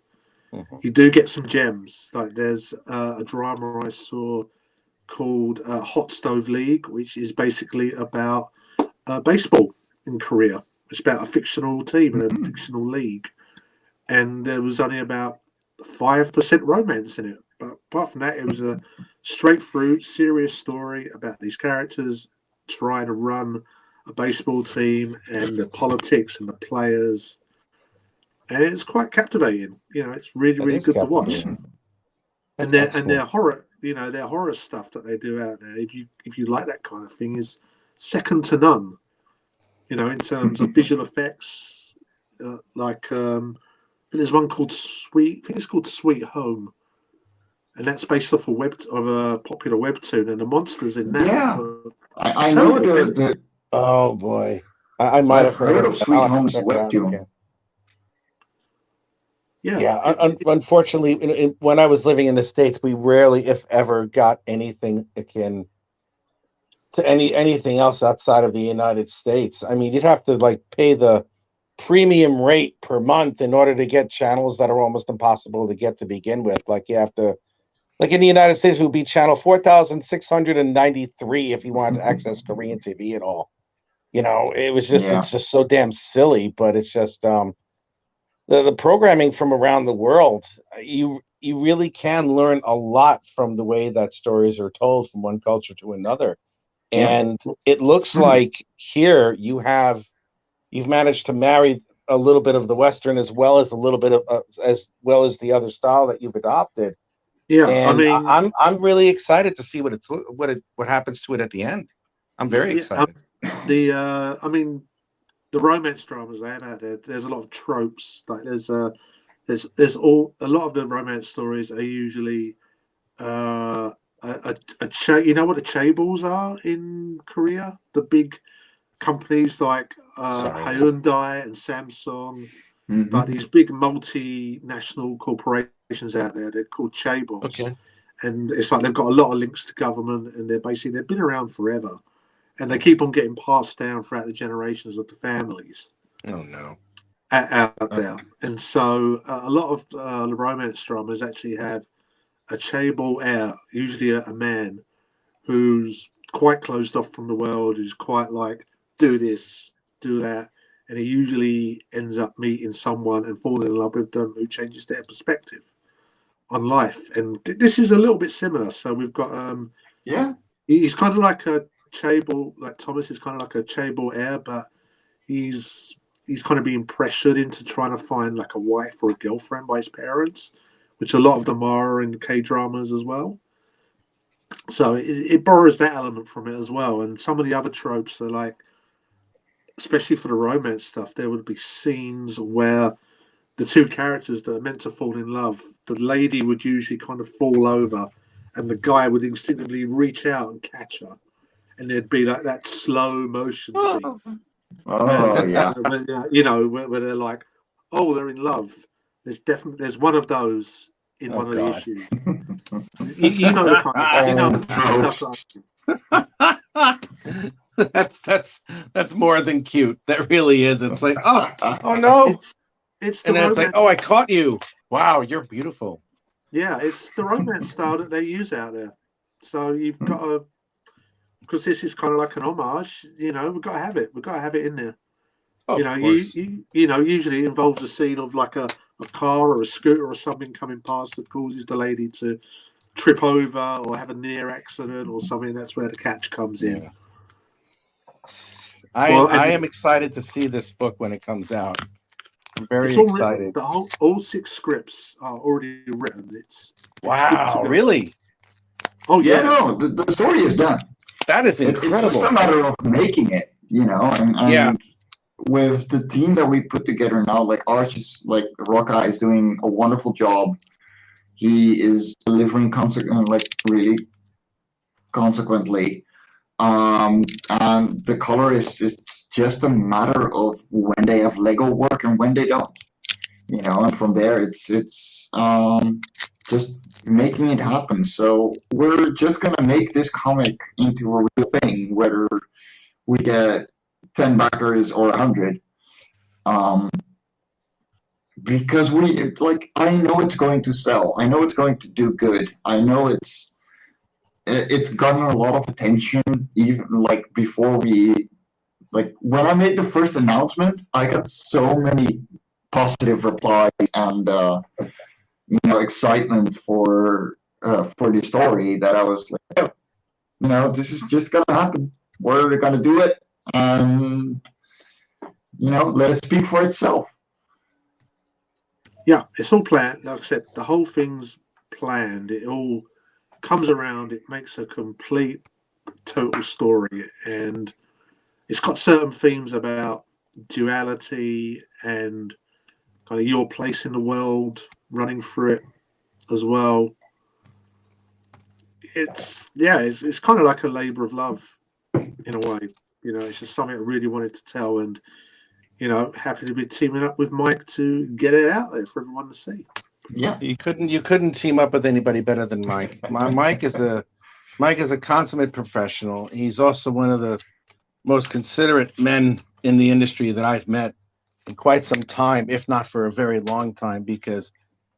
[SPEAKER 4] Mm-hmm.
[SPEAKER 5] You do get some gems. Like there's a drama I saw called Hot Stove League, which is basically about baseball in Korea. It's about a fictional team and a fictional league, and there was only about 5% romance in it. But apart from that, it was a straight through serious story about these characters trying to run a baseball team and the politics and the players, and it's quite captivating. It's really, really good to watch. And their horror, their horror stuff that they do out there, if you like that kind of thing, is second to none. In terms of visual effects, there's one called Sweet. I think it's called Sweet Home, and that's based off a popular webtoon, and the monsters in that.
[SPEAKER 3] Yeah, I know the.
[SPEAKER 4] Oh boy, I might have
[SPEAKER 3] heard of Sweet Home's webtoon.
[SPEAKER 5] Yeah.
[SPEAKER 4] Unfortunately, when I was living in the States, we rarely, if ever, got anything akin to anything else outside of the United States. I mean, you'd have to pay the premium rate per month in order to get channels that are almost impossible to get to begin with. You have to, in the United States, it would be channel 4,693 if you wanted to access Korean TV at all. It was just It's just so damn silly. But it's just the programming from around the world. You really can learn a lot from the way that stories are told from one culture to another. And it looks like here you've managed to marry a little bit of the Western as well as a little bit of as well as the other style that you've adopted.
[SPEAKER 5] Yeah,
[SPEAKER 4] and I'm really excited to see what happens to it at the end. I'm very excited.
[SPEAKER 5] The romance dramas they have out there, there's a lot of tropes. Like there's a lot of the romance stories are usually you know what the chaebols are in Korea? The big companies like Hyundai and Samsung, like these big multinational corporations out there. They're called chaebols.
[SPEAKER 4] Okay.
[SPEAKER 5] And it's like they've got a lot of links to government, and they've been around forever, and they keep on getting passed down throughout the generations of the families.
[SPEAKER 4] Oh no.
[SPEAKER 5] Out there, and so a lot of the romance dramas actually have a chaebol heir, usually a man who's quite closed off from the world, who's quite do this, do that, and he usually ends up meeting someone and falling in love with them who changes their perspective on life. And this is a little bit similar. So we've got he's kind of like a chaebol, like Thomas is kind of like a chaebol heir, but he's he's kind of being pressured into trying to find like a wife or a girlfriend by his parents, which a lot of them are in K-dramas as well. So it borrows that element from it as well. And some of the other tropes are like, especially for the romance stuff, there would be scenes where the two characters that are meant to fall in love, the lady would usually kind of fall over and the guy would instinctively reach out and catch her. And there'd be like that slow motion scene.
[SPEAKER 3] Oh yeah.
[SPEAKER 5] Where they're like, oh, they're in love. There's one of those in one of the
[SPEAKER 4] God.
[SPEAKER 5] issues. You know the kind of
[SPEAKER 4] That's more than cute. That really is. It's like, oh no.
[SPEAKER 5] It's the
[SPEAKER 4] and then
[SPEAKER 5] romance.
[SPEAKER 4] It's like, oh, I caught you. Wow, you're beautiful.
[SPEAKER 5] Yeah, it's the romance style that they use out there. So you've got to, because this is kind of like an homage. We've got to have it. We've got to have it in there.
[SPEAKER 4] Of course.
[SPEAKER 5] Usually it involves a scene of like a car or a scooter or something coming past that causes the lady to trip over or have a near accident or something. That's where the catch comes in.
[SPEAKER 4] I am excited to see this book when it comes out. I'm very excited.
[SPEAKER 5] All 6 scripts are already written. It's
[SPEAKER 4] wow, really?
[SPEAKER 5] Oh yeah.
[SPEAKER 3] No, the story is done.
[SPEAKER 4] That is incredible.
[SPEAKER 3] It's just a matter of making it, and with the team that we put together now, like Arch is like Rockeye is doing a wonderful job. He is delivering really consequently. And the color is just a matter of when they have Lego work and when they don't. And from there it's just making it happen. So we're just gonna make this comic into a real thing, whether we get 10 backers or 100. Because I know it's going to sell. I know it's going to do good. I know it's gotten a lot of attention, even before when I made the first announcement, I got so many positive replies and excitement for the story that I was like, this is just gonna happen. We're gonna do it, and let it speak for itself.
[SPEAKER 5] Yeah, it's all planned. Like I said, the whole thing's planned. It all comes around. It makes a complete, total story, and it's got certain themes about duality and kind of your place in the world, running through it as well. It's kind of like a labor of love in a way. It's just something I really wanted to tell, and happy to be teaming up with Mike to get it out there for everyone to see.
[SPEAKER 3] Yeah,
[SPEAKER 4] you couldn't team up with anybody better than Mike. Mike is a consummate professional. He's also one of the most considerate men in the industry that I've met in quite some time, if not for a very long time, because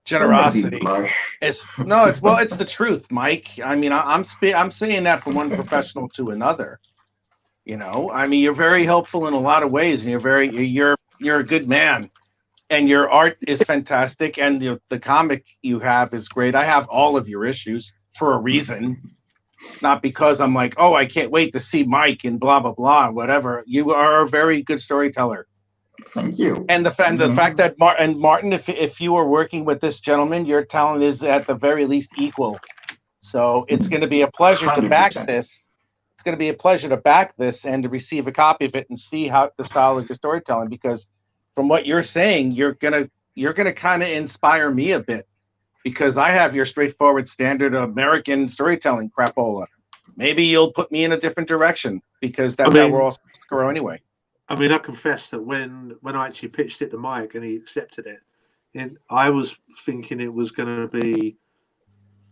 [SPEAKER 4] generosity is it's the truth, Mike. I mean, I'm saying that from one professional to another. I mean, you're very helpful in a lot of ways, and you're a good man, and your art is fantastic, and the comic you have is great. I have all of your issues for a reason, not because I'm like, oh, I can't wait to see Mike and blah blah blah, whatever. You are a very good storyteller.
[SPEAKER 3] Thank you.
[SPEAKER 4] And the fact that Martin, if you were working with this gentleman, your talent is at the very least equal. So it's going to be a pleasure to back this. It's going to be a pleasure to back this and to receive a copy of it and see how the style of your storytelling. Because from what you're saying, you're gonna kind of inspire me a bit. Because I have your straightforward standard American storytelling crapola. Maybe you'll put me in a different direction because that's how we're all supposed to grow anyway.
[SPEAKER 5] I mean, I confess that when I actually pitched it to Mike and he accepted it, and I was thinking it was going to be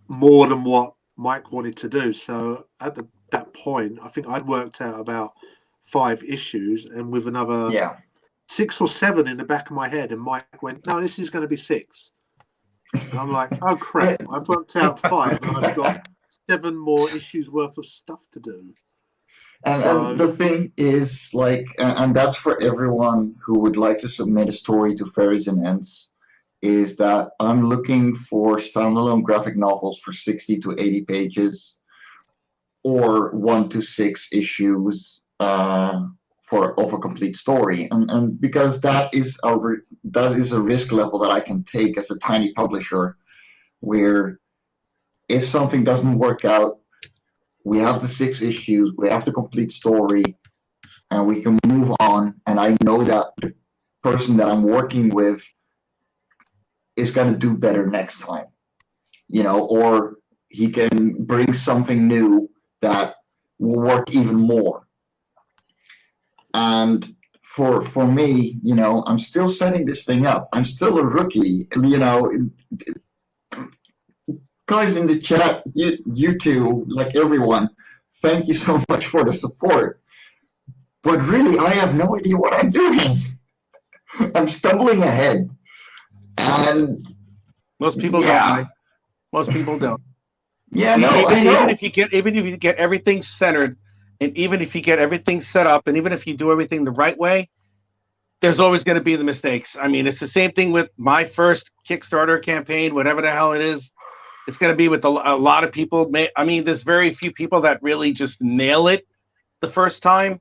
[SPEAKER 5] more than what Mike wanted to do. So at that point, I think I'd worked out about 5 issues, and with another 6 or 7 in the back of my head, and Mike went, "No, this is going to be 6." And I'm like, "Oh crap! I've worked out 5, and I've got 7 more issues worth of stuff to do."
[SPEAKER 3] And the thing is, and that's for everyone who would like to submit a story to Fairies and Ends, is that I'm looking for standalone graphic novels for 60 to 80 pages, or 1 to 6 issues of a complete story, and because that is a risk level that I can take as a tiny publisher, where if something doesn't work out, we have the 6 issues, we have the complete story, and we can move on. And I know that the person that I'm working with is going to do better next time, or he can bring something new that will work even more. And for me, I'm still setting this thing up. I'm still a rookie, Guys in the chat, you two, like everyone, thank you so much for the support. But really, I have no idea what I'm doing. I'm stumbling ahead. And
[SPEAKER 4] Most people don't, Mike. Most people don't.
[SPEAKER 3] Yeah, no, I know.
[SPEAKER 4] Even if you get everything centered, and even if you get everything set up, and even if you do everything the right way, there's always going to be the mistakes. I mean, it's the same thing with my first Kickstarter campaign, whatever the hell it is. It's going to be with a lot of people. I mean, there's very few people that really just nail it the first time.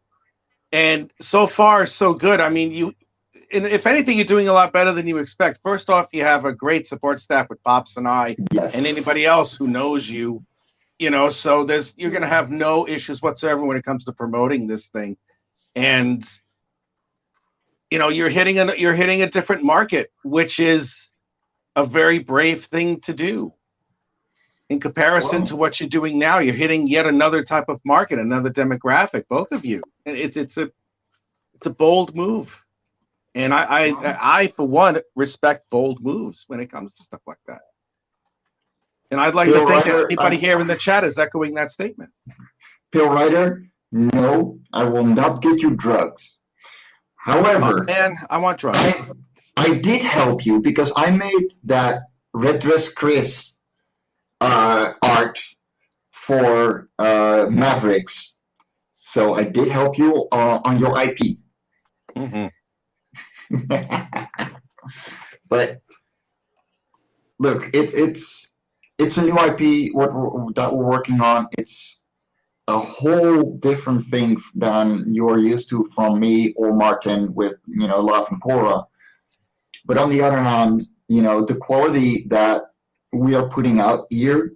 [SPEAKER 4] And so far, so good. I mean, if anything, you're doing a lot better than you expect. First off, you have a great support staff with Pops and I,
[SPEAKER 3] yes,
[SPEAKER 4] and anybody else who knows you, so you're going to have no issues whatsoever when it comes to promoting this thing. And, you're hitting a different market, which is a very brave thing to do. In comparison to what you're doing now, you're hitting yet another type of market, another demographic, both of you. And it's a bold move. And I for one respect bold moves when it comes to stuff like that. And I'd like to think that anybody here in the chat is echoing that statement.
[SPEAKER 3] Pill Rider, no, I will not get you drugs. However,
[SPEAKER 4] man, I want drugs.
[SPEAKER 3] I did help you because I made that Red Dress Chris art for Mavericks, so I did help you on your IP.
[SPEAKER 4] Mm-hmm.
[SPEAKER 3] But look, it's a new IP that we're working on. It's a whole different thing than you're used to from me or Martin with Love and Cora. But on the other hand, the quality that we are putting out here,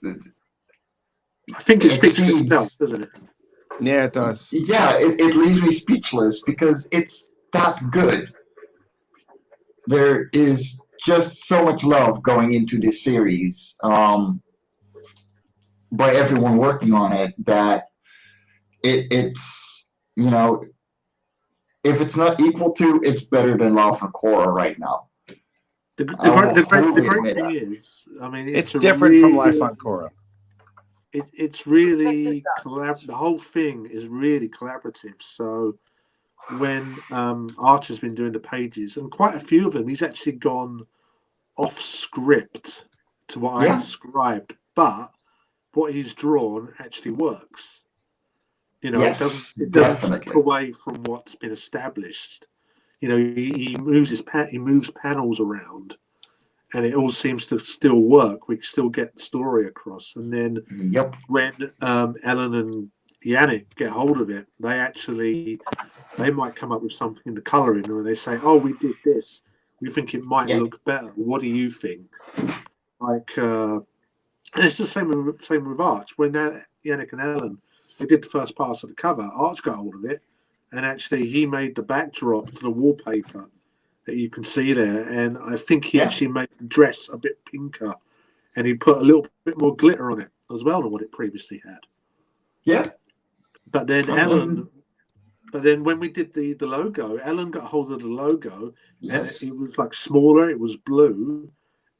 [SPEAKER 5] I think it speaks for itself, doesn't it?
[SPEAKER 4] Yeah, it does.
[SPEAKER 3] Yeah, it leaves me speechless because it's that good. There is just so much love going into this series by everyone working on it that it's if it's not equal to, it's better than Love and Cora right now.
[SPEAKER 5] The great thing is, I mean,
[SPEAKER 4] it's different from Life on Cora.
[SPEAKER 5] It's really the whole thing is really collaborative. So when Archer's been doing the pages, and quite a few of them, he's actually gone off script to what I described, but what he's drawn actually works.
[SPEAKER 3] Yes,
[SPEAKER 5] it doesn't take away from what's been established. He moves he moves panels around, and it all seems to still work. We can still get the story across. And then when Ellen and Yannick get hold of it, they might come up with something in the colouring, and they say, "Oh, we did this. We think it might look better. What do you think?" And it's the same with Arch. When Yannick and Ellen, they did the first pass of the cover, Arch got hold of it, and actually he made the backdrop for the wallpaper that you can see there. And I think he actually made the dress a bit pinker, and he put a little bit more glitter on it as well than what it previously had.
[SPEAKER 3] Yeah.
[SPEAKER 5] But then when we did the logo, Ellen got hold of the logo, and it was like smaller, it was blue,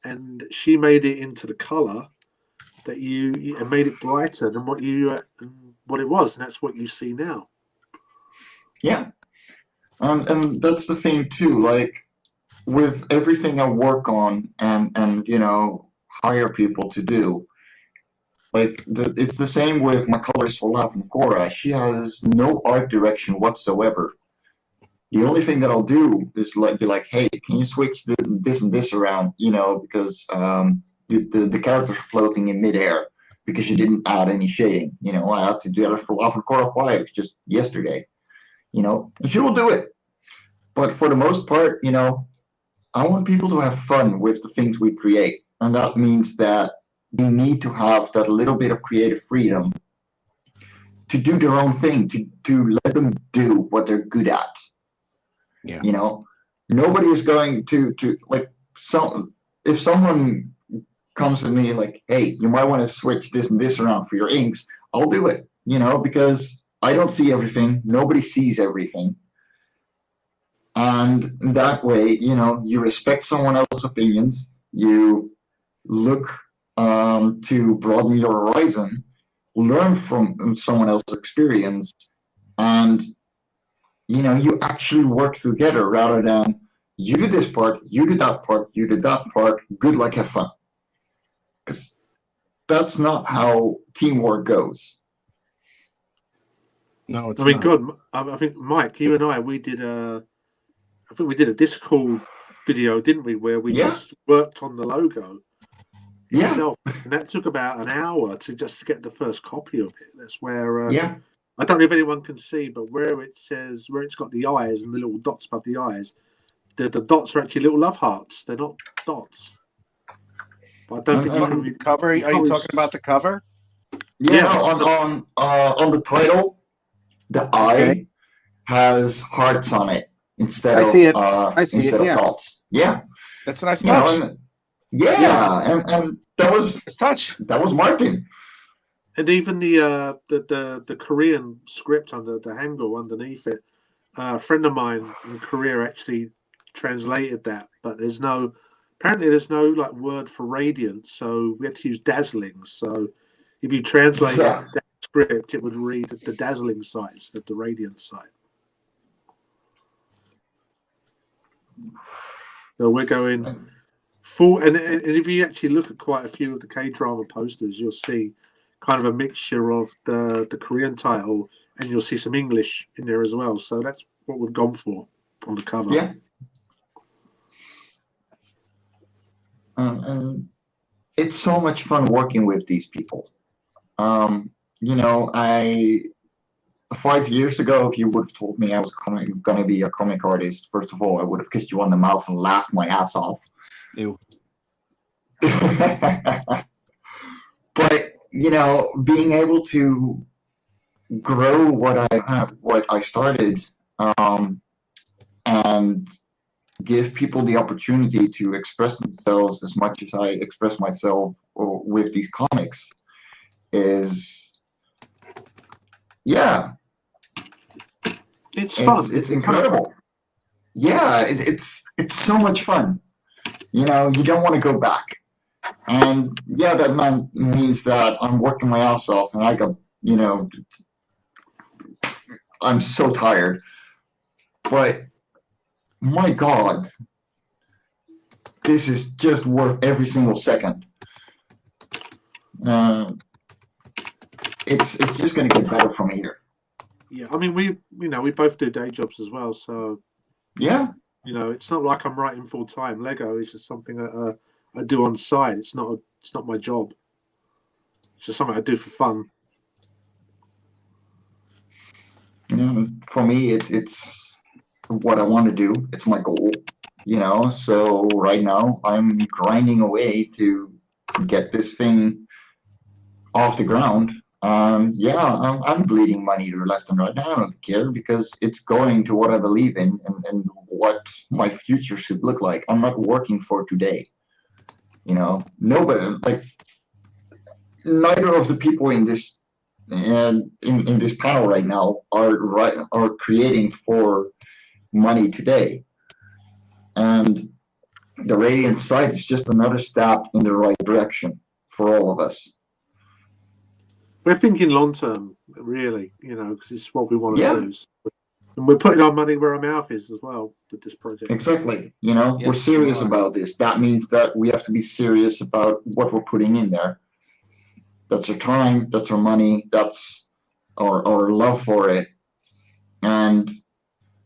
[SPEAKER 5] and she made it into the colour that you made it brighter than what it was, and that's what you see now.
[SPEAKER 3] Yeah. And that's the thing too, like with everything I work on and hire people to do, like it's the same with my colorist for Love and Cora. She has no art direction whatsoever. The only thing that I'll do is be like, hey, can you switch this and this around, because the characters are floating in midair because you didn't add any shading. You know, I had to do that for Lava Core 5 just yesterday. You know, and she will do it. But for the most part, you know, I want people to have fun with the things we create. And that means that they need to have that little bit of creative freedom to do their own thing, to let them do what they're good at.
[SPEAKER 4] Yeah.
[SPEAKER 3] You know, nobody is going to like, if someone comes to me like, hey, you might want to switch this and this around for your inks, I'll do it, you know, because I don't see everything. Nobody sees everything. And that way, you know, you respect someone else's opinions. You look to broaden your horizon, learn from someone else's experience, and, you know, you actually work together rather than you do this part, you do that part, you do that part, good luck, have fun. Because that's not how teamwork goes.
[SPEAKER 4] No, it's
[SPEAKER 5] I mean,
[SPEAKER 4] not.
[SPEAKER 5] God, I think Mike, you and I did a Discord video, didn't we, where we just worked on the logo itself, and that took about an hour to just get the first copy of it. That's where I don't know if anyone can see, but where it says, where it's got the eyes and the little dots above the eyes, the dots are actually little love hearts. They're not dots. But I don't think you can read
[SPEAKER 4] cover. Are you talking about the cover?
[SPEAKER 3] Yeah, no, on the title, the eye has hearts on it instead of dots. Yeah,
[SPEAKER 4] that's a nice touch.
[SPEAKER 3] And that was
[SPEAKER 4] touch.
[SPEAKER 3] That was Martin.
[SPEAKER 5] And even the Korean script under the Hangul underneath it, a friend of mine in Korea actually translated that, but there's no like word for radiant, so we had to use dazzling. So if you translate that script, it would read the dazzling side instead of the radiant side. So we're going full, and if you actually look at quite a few of the K-drama posters, you'll see kind of a mixture of the Korean title, and you'll see some English in there as well. So that's what we've gone for on the cover.
[SPEAKER 3] Yeah. And it's so much fun working with these people. You know, 5 years ago, if you would have told me I was going to be a comic artist, first of all, I would have kissed you on the mouth and laughed my ass off.
[SPEAKER 4] Ew.
[SPEAKER 3] But, you know, being able to grow what I started, and give people the opportunity to express themselves as much as I express myself with these comics is,
[SPEAKER 5] it's fun.
[SPEAKER 3] It's incredible. Yeah, it's so much fun. You know, you don't want to go back. And that means that I'm working my ass off, and I got, you know, I'm so tired. But my God, this is just worth every single second. It's just going to get better from here.
[SPEAKER 5] Yeah, I mean, we both do day jobs as well, so
[SPEAKER 3] yeah,
[SPEAKER 5] you know, it's not like I'm writing full time. Lego is just something that I do on the side. It's not my job. It's just something I do for fun.
[SPEAKER 3] For me, it's what I want to do. It's my goal, you know. So right now, I'm grinding away to get this thing off the ground. I'm bleeding money to left and right. I don't care because it's going to what I believe in and what my future should look like. I'm not working for today. You know, nobody, like, neither of the people in this in this panel right now are creating for money today. And the Radiant site is just another step in the right direction for all of us.
[SPEAKER 5] We're thinking long term, really, you know, because it's what we want to do. And we're putting our money where our mouth is as well with this project.
[SPEAKER 3] Exactly. You know, we're serious about this. That means that we have to be serious about what we're putting in there. That's our time, that's our money, that's our love for it. And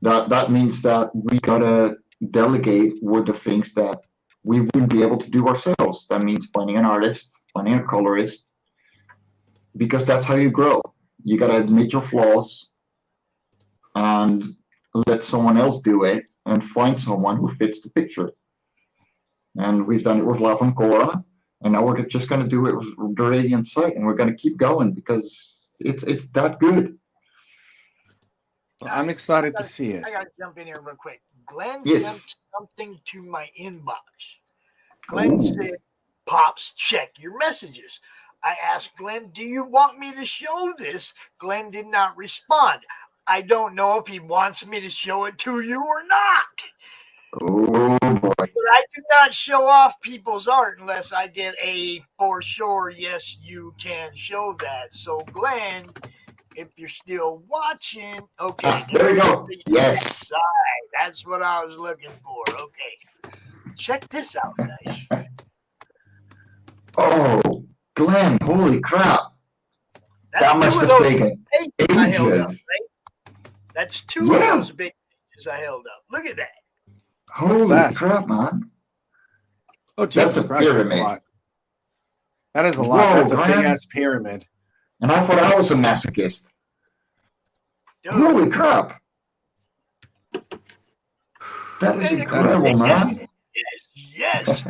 [SPEAKER 3] that means that we gotta delegate with the things that we wouldn't be able to do ourselves. That means finding an artist, finding a colorist, because that's how you grow. You gotta admit your flaws and let someone else do it and find someone who fits the picture. And we've done it with Love and Cora, and now we're just gonna do it with the Radiant Sight, and we're gonna keep going because it's that good.
[SPEAKER 4] I'm excited to see it.
[SPEAKER 1] I gotta jump in here real quick. Glenn
[SPEAKER 3] Yes.
[SPEAKER 1] sent something to my inbox. Glenn said, "Pops, check your messages." I asked Glenn, "Do you want me to show this?" Glenn did not respond. I don't know if he wants me to show it to you or not.
[SPEAKER 3] Oh boy.
[SPEAKER 1] But I do not show off people's art unless I get a for sure, yes, you can show that. So, Glenn, if you're still watching, okay.
[SPEAKER 3] There we go. Yes.
[SPEAKER 1] That's what I was looking for. Okay. Check this out, guys.
[SPEAKER 3] Oh, Glenn, holy crap. That must have taken
[SPEAKER 1] I held up,
[SPEAKER 3] ages.
[SPEAKER 1] right? That's two of those big pages I held up. Look at that.
[SPEAKER 3] Holy crap, man.
[SPEAKER 4] Oh, Jesus
[SPEAKER 3] That's a
[SPEAKER 4] Christ, that's a
[SPEAKER 3] pyramid.
[SPEAKER 4] lot. That is a lot.
[SPEAKER 3] Whoa,
[SPEAKER 4] That's a
[SPEAKER 3] Glenn.
[SPEAKER 4] big-ass pyramid.
[SPEAKER 3] And I thought I was a masochist.
[SPEAKER 1] Dude.
[SPEAKER 3] Holy crap. That is incredible, man.
[SPEAKER 1] Yes.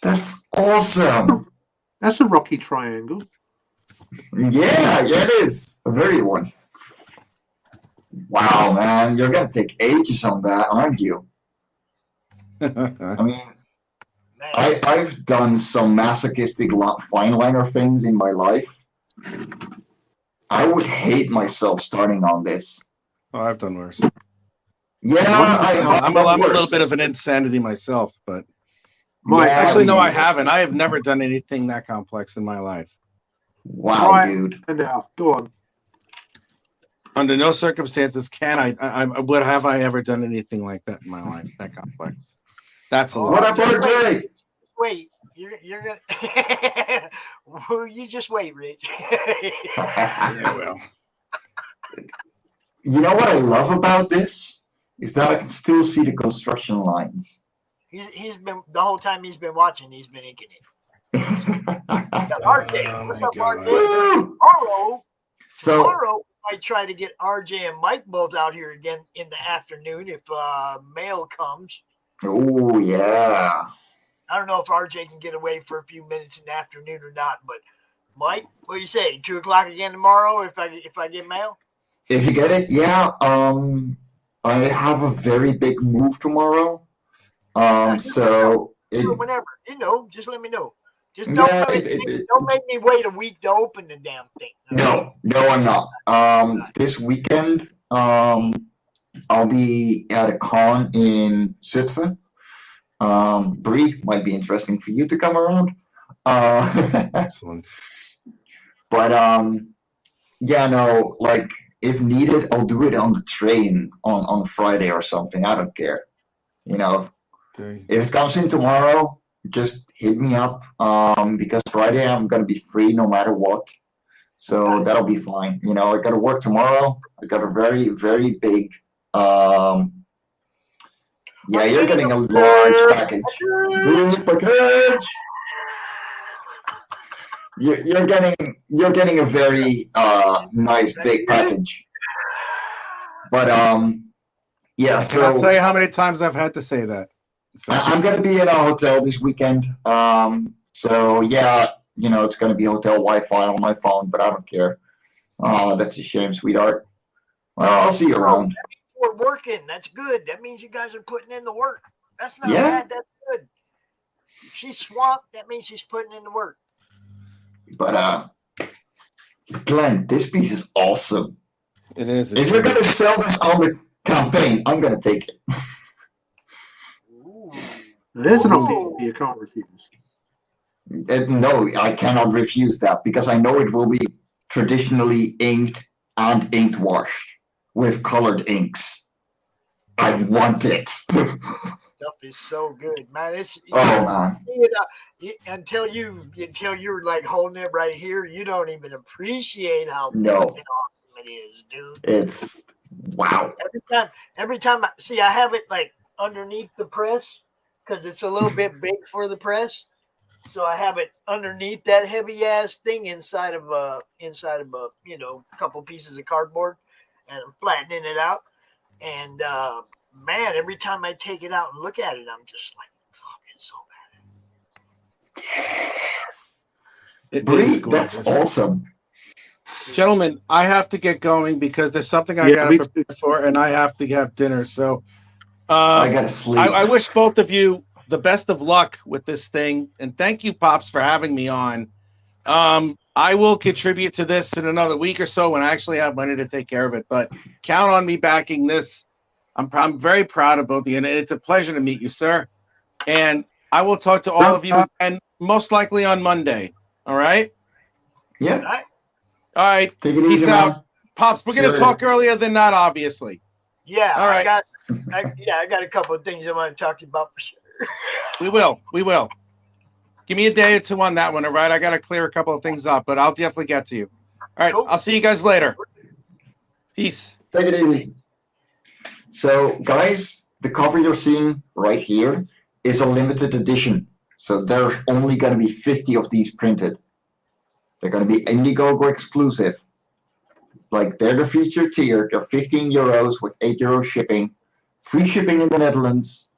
[SPEAKER 3] That's awesome.
[SPEAKER 5] That's a rocky triangle.
[SPEAKER 3] Yeah, it is. A very one. Wow, man. You're going to take ages on that, aren't you? I mean, I've done some masochistic fine liner things in my life. I would hate myself starting on this.
[SPEAKER 4] Oh, I've done worse.
[SPEAKER 3] Yeah,
[SPEAKER 4] I'm a little bit of an insanity myself, but actually, no, I haven't. I have never done anything that complex in my life.
[SPEAKER 3] Wow, dude.
[SPEAKER 5] And now, go on.
[SPEAKER 4] Under no circumstances can I would have I ever done anything like that in my life, that complex. That's a lot.
[SPEAKER 3] What up, RJ?
[SPEAKER 1] Wait, you're gonna well, you just wait, Rich.
[SPEAKER 4] Yeah, well.
[SPEAKER 3] You know what I love about this? Is that I can still see the construction lines.
[SPEAKER 1] He's been the whole time he's been watching, he's been inking it. RJ, what's up, RJ? Tomorrow, I try to get RJ and Mike both out here again in the afternoon if mail comes.
[SPEAKER 3] Oh yeah.
[SPEAKER 1] I don't know if RJ can get away for a few minutes in the afternoon or not, but Mike, what do you say? 2 o'clock again tomorrow if I get mail?
[SPEAKER 3] If you get it, yeah. I have a very big move tomorrow. So
[SPEAKER 1] whenever, just let me know. Just don't make me wait a week to open the damn thing.
[SPEAKER 3] No, I'm not. This weekend, I'll be at a con in Zutphen. Bree, might be interesting for you to come around.
[SPEAKER 4] Excellent.
[SPEAKER 3] But yeah, no, like if needed, I'll do it on the train on Friday or something. I don't care.
[SPEAKER 4] Okay.
[SPEAKER 3] If it comes in tomorrow, just hit me up. Because Friday I'm gonna be free no matter what. So that'll be fine. I gotta work tomorrow. I got a very, very big yeah, you're getting a large package. Big package. You're getting a very nice big package. But yeah, so
[SPEAKER 4] I'll tell you how many times I've had to say that. So.
[SPEAKER 3] I'm gonna be in a hotel this weekend. So yeah, it's gonna be hotel Wi-Fi on my phone, but I don't care. That's a shame, sweetheart. Well, I'll see you around.
[SPEAKER 1] We're working. That's good. That means you guys are putting in the work. That's not bad. That's good. If she's swamped, that means she's putting in the work.
[SPEAKER 3] But Glenn, this piece is awesome.
[SPEAKER 4] It is.
[SPEAKER 3] If you're gonna sell this on the campaign, I'm gonna take it.
[SPEAKER 5] There's an offer you can't refuse.
[SPEAKER 3] No, I cannot refuse that because I know it will be traditionally inked and ink washed with colored inks. I want it.
[SPEAKER 1] Stuff is so good, man.
[SPEAKER 3] Man.
[SPEAKER 1] Until you're like holding it right here, you don't even appreciate how
[SPEAKER 3] fucking
[SPEAKER 1] awesome it is, dude.
[SPEAKER 3] It's wow.
[SPEAKER 1] Every time I have it like underneath the press because it's a little bit big for the press. So I have it underneath that heavy ass thing inside of a couple pieces of cardboard, and I'm flattening it out. And man, every time I take it out and look at it, I'm just like, fuck, it's so bad.
[SPEAKER 3] Yes.
[SPEAKER 4] It
[SPEAKER 3] Bree,
[SPEAKER 4] is
[SPEAKER 3] that's
[SPEAKER 4] gorgeous.
[SPEAKER 3] awesome.
[SPEAKER 4] Gentlemen, I have to get going because there's something I
[SPEAKER 5] Yeah,
[SPEAKER 4] got
[SPEAKER 5] me
[SPEAKER 4] to
[SPEAKER 5] too.
[SPEAKER 4] prepare for, and I have to have dinner. So
[SPEAKER 3] I gotta sleep.
[SPEAKER 4] I wish both of you the best of luck with this thing, and thank you, Pops, for having me on. I will contribute to this in another week or so when I actually have money to take care of it. But count on me backing this. I'm very proud of both of you, and it's a pleasure to meet you, sir. And I will talk to all of you again, most likely on Monday. All right?
[SPEAKER 3] Yeah.
[SPEAKER 1] All right.
[SPEAKER 4] All right.
[SPEAKER 3] Take it
[SPEAKER 4] Peace
[SPEAKER 3] easy,
[SPEAKER 4] out.
[SPEAKER 3] man.
[SPEAKER 4] Pops, we're going to
[SPEAKER 3] Sure.
[SPEAKER 4] talk earlier than that, obviously.
[SPEAKER 1] Yeah,
[SPEAKER 4] All right.
[SPEAKER 1] I got a couple of things I want to talk to you about for sure.
[SPEAKER 4] We will. Give me a day or two on that one, all right? I got to clear a couple of things up, but I'll definitely get to you. All right,
[SPEAKER 1] Cool.
[SPEAKER 4] I'll see you guys later. Peace.
[SPEAKER 3] Take it easy. So, guys, the cover you're seeing right here is a limited edition. So there's only going to be 50 of these printed. They're going to be Indiegogo exclusive. Like, they're the featured tier. They're 15 euros with 8 euro shipping. Free shipping in the Netherlands.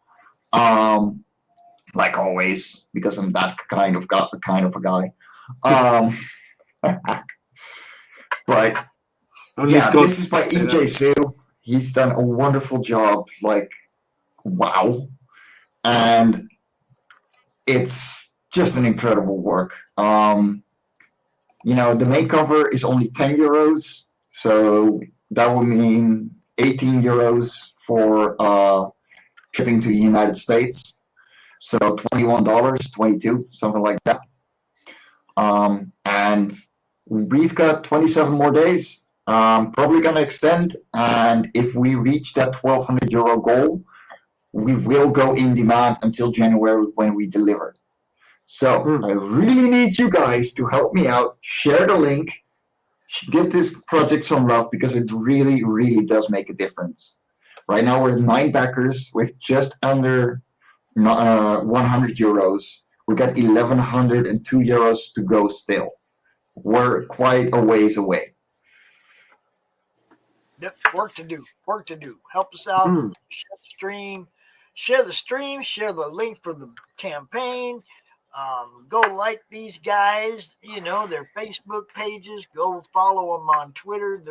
[SPEAKER 3] Like always, because I'm that kind of a guy. But
[SPEAKER 5] Only
[SPEAKER 3] yeah,
[SPEAKER 5] God
[SPEAKER 3] this is by
[SPEAKER 5] can say
[SPEAKER 3] EJ
[SPEAKER 5] that.
[SPEAKER 3] Sue. He's done a wonderful job. Like, wow. And it's just an incredible work. The main cover is only 10 euros. So that would mean 18 euros for shipping to the United States. So $21, 22, something like that. And we've got 27 more days. Probably going to extend. And if we reach that 1,200 euro goal, we will go in demand until January when we deliver. So I really need you guys to help me out. Share the link. Give this project some love because it really, really does make a difference. Right now we're at 9 backers with just under 100 euros. We got 1,102 euros to go still. We're quite a ways away.
[SPEAKER 1] Yep, work to do. Help us out. Share the stream. Share the link for the campaign. Go like these guys, their Facebook pages. Go follow them on Twitter.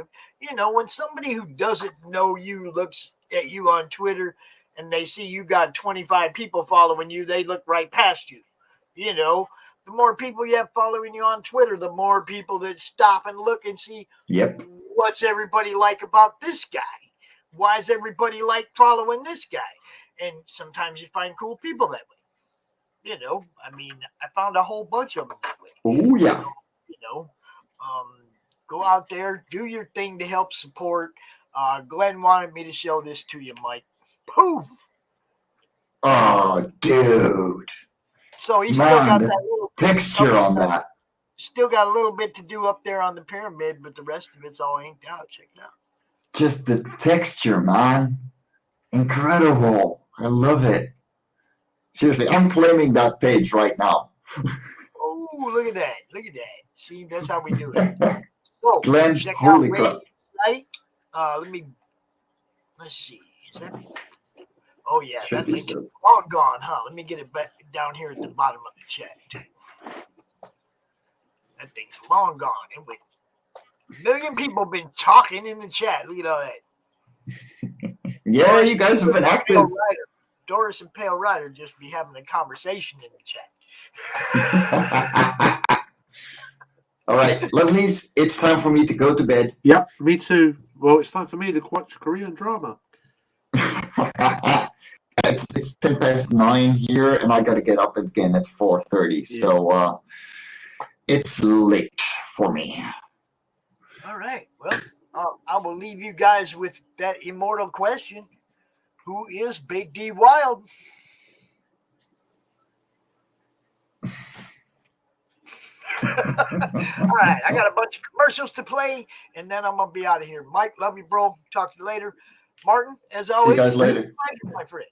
[SPEAKER 1] When somebody who doesn't know you looks at you on Twitter and they see you got 25 people following you, they look right past you. The more people you have following you on Twitter, the more people that stop and look and see what's everybody like about this guy. Why is everybody like following this guy? And sometimes you find cool people that way. I found a whole bunch of them that way.
[SPEAKER 3] Oh, yeah.
[SPEAKER 1] So, go out there, do your thing to help support. Glenn wanted me to show this to you, Mike. Poof!
[SPEAKER 3] Oh, dude.
[SPEAKER 1] So he's still got
[SPEAKER 3] the
[SPEAKER 1] that little
[SPEAKER 3] texture on that.
[SPEAKER 1] Still got a little bit to do up there on the pyramid, but the rest of it's all inked out. Check it out.
[SPEAKER 3] Just the texture, man. Incredible. I love it. Seriously, I'm claiming that page right now.
[SPEAKER 1] Oh, look at that. See, that's how we do it. So,
[SPEAKER 3] Glenn,
[SPEAKER 1] check
[SPEAKER 3] holy
[SPEAKER 1] out
[SPEAKER 3] crap.
[SPEAKER 1] Site. Let's see. Is that? Oh, yeah.
[SPEAKER 3] Should
[SPEAKER 1] That
[SPEAKER 3] be
[SPEAKER 1] link is
[SPEAKER 3] so.
[SPEAKER 1] long gone, huh? Let me get it back down here at the bottom of the chat, too. That thing's long gone. And with a million people been talking in the chat. Look at all that.
[SPEAKER 3] Yeah, you guys have been active.
[SPEAKER 1] Doris and Pale Rider just be having a conversation in the chat.
[SPEAKER 3] All right, lovelies, it's time for me to go to bed.
[SPEAKER 5] Yep, me too. Well, it's time for me to watch Korean drama.
[SPEAKER 3] It's 9:10 here, and I got to get up again at 4:30. Yeah. So it's late for me.
[SPEAKER 1] All right. Well, I will leave you guys with that immortal question. Who is Big D Wild? All right, I got a bunch of commercials to play, and then I'm going to be out of here. Mike, love you, bro. Talk to you later. Martin, as always.
[SPEAKER 3] See you guys later.
[SPEAKER 1] My friend.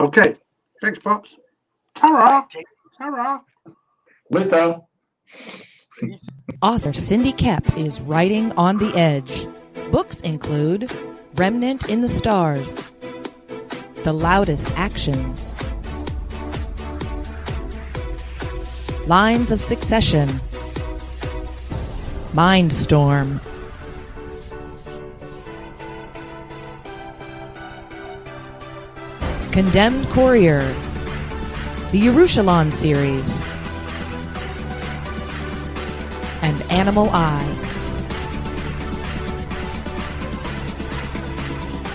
[SPEAKER 5] Okay. Thanks, Pops. Ta-ra. Ta-ra.
[SPEAKER 3] Litha.
[SPEAKER 8] Author Cindy Kep is writing on the edge. Books include Remnant in the Stars, The Loudest Actions, Lines of Succession, Mindstorm, Condemned Courier, the Yerushalayim series, and Animal Eye.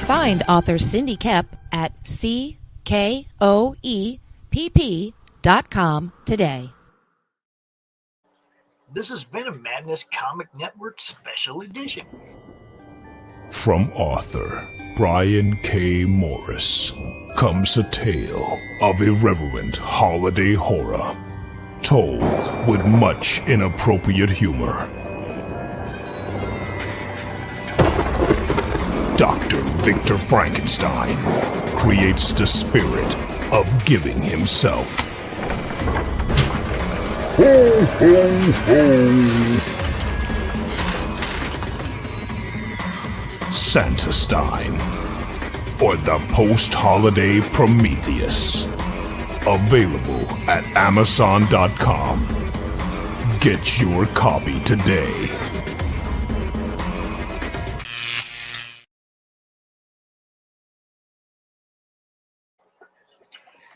[SPEAKER 8] Find author Cindy Kep at CKOEPP.com today.
[SPEAKER 1] This has been a Madness Comic Network special edition.
[SPEAKER 9] From author Brian K. Morris comes a tale of irreverent holiday horror, told with much inappropriate humor. Dr. Victor Frankenstein creates the spirit of giving himself. Ho, ho, ho. Santa-Stein, or the post-holiday Prometheus. Available at Amazon.com. Get your copy today.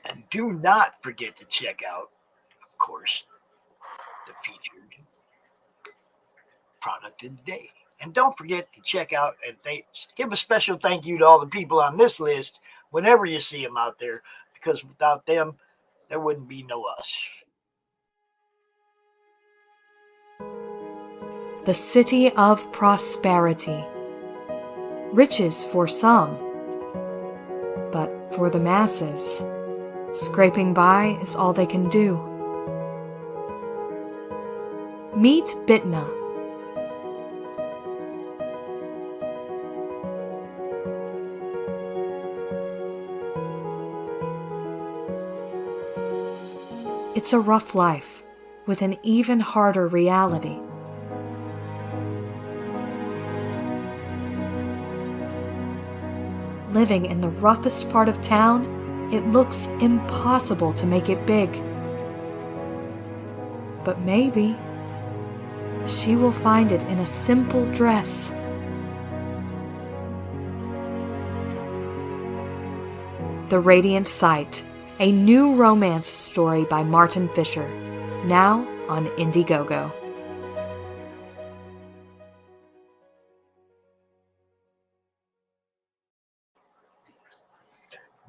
[SPEAKER 1] And do not forget to check out, of course, the featured product of the day. And don't forget to check out and give a special thank you to all the people on this list whenever you see them out there, because without them, there wouldn't be no us.
[SPEAKER 2] The city of prosperity. Riches for some, but for the masses, scraping by is all they can do. Meet Bitna. It's a rough life with an even harder reality. Living in the roughest part of town, it looks impossible to make it big. But maybe she will find it in a simple dress. The Radiant Sight, a new romance story by Martin Fisher, now on Indiegogo.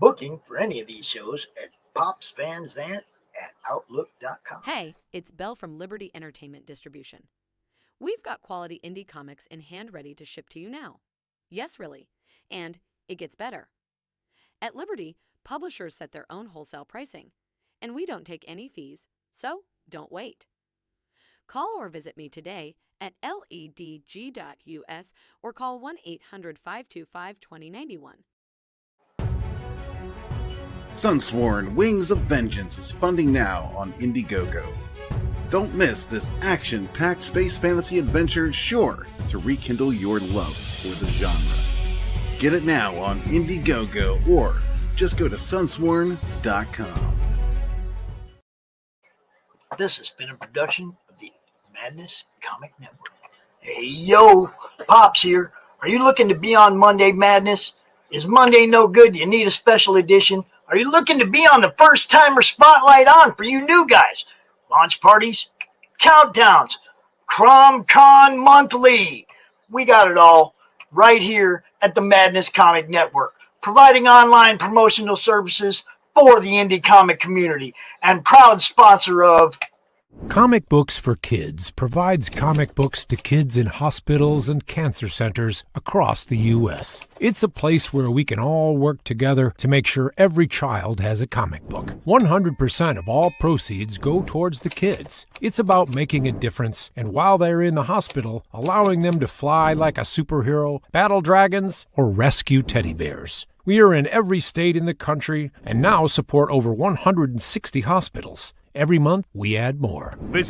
[SPEAKER 1] Booking for any of these shows at popsvanzant@outlook.com.
[SPEAKER 10] Hey, it's Belle from Liberty Entertainment Distribution. We've got quality indie comics in hand ready to ship to you now. Yes, really. And it gets better. At Liberty, publishers set their own wholesale pricing, and we don't take any fees, so don't wait. Call or visit me today at ledg.us or call 1-800-525-2091.
[SPEAKER 11] Sunsworn Wings of Vengeance is funding now on Indiegogo. Don't miss this action-packed space fantasy adventure sure to rekindle your love for the genre. Get it now on Indiegogo or just go to sunsworn.com.
[SPEAKER 1] This has been a production of the Madness Comic Network. Hey, yo, Pops here. Are you looking to be on Monday Madness? Is Monday no good? You need a special edition? Are you looking to be on the first timer spotlight on for you new guys? Launch parties, countdowns, CromCon Monthly. We got it all right here at the Madness Comic Network, providing online promotional services for the indie comic community and proud sponsor of
[SPEAKER 12] Comic Books for Kids provides comic books to kids in hospitals and cancer centers across the U.S. It's a place where we can all work together to make sure every child has a comic book. 100% of all proceeds go towards the kids. It's about making a difference, and while they're in the hospital, allowing them to fly like a superhero, battle dragons, or rescue teddy bears. We are in every state in the country and now support over 160 hospitals. Every month, we add more.
[SPEAKER 13] Visit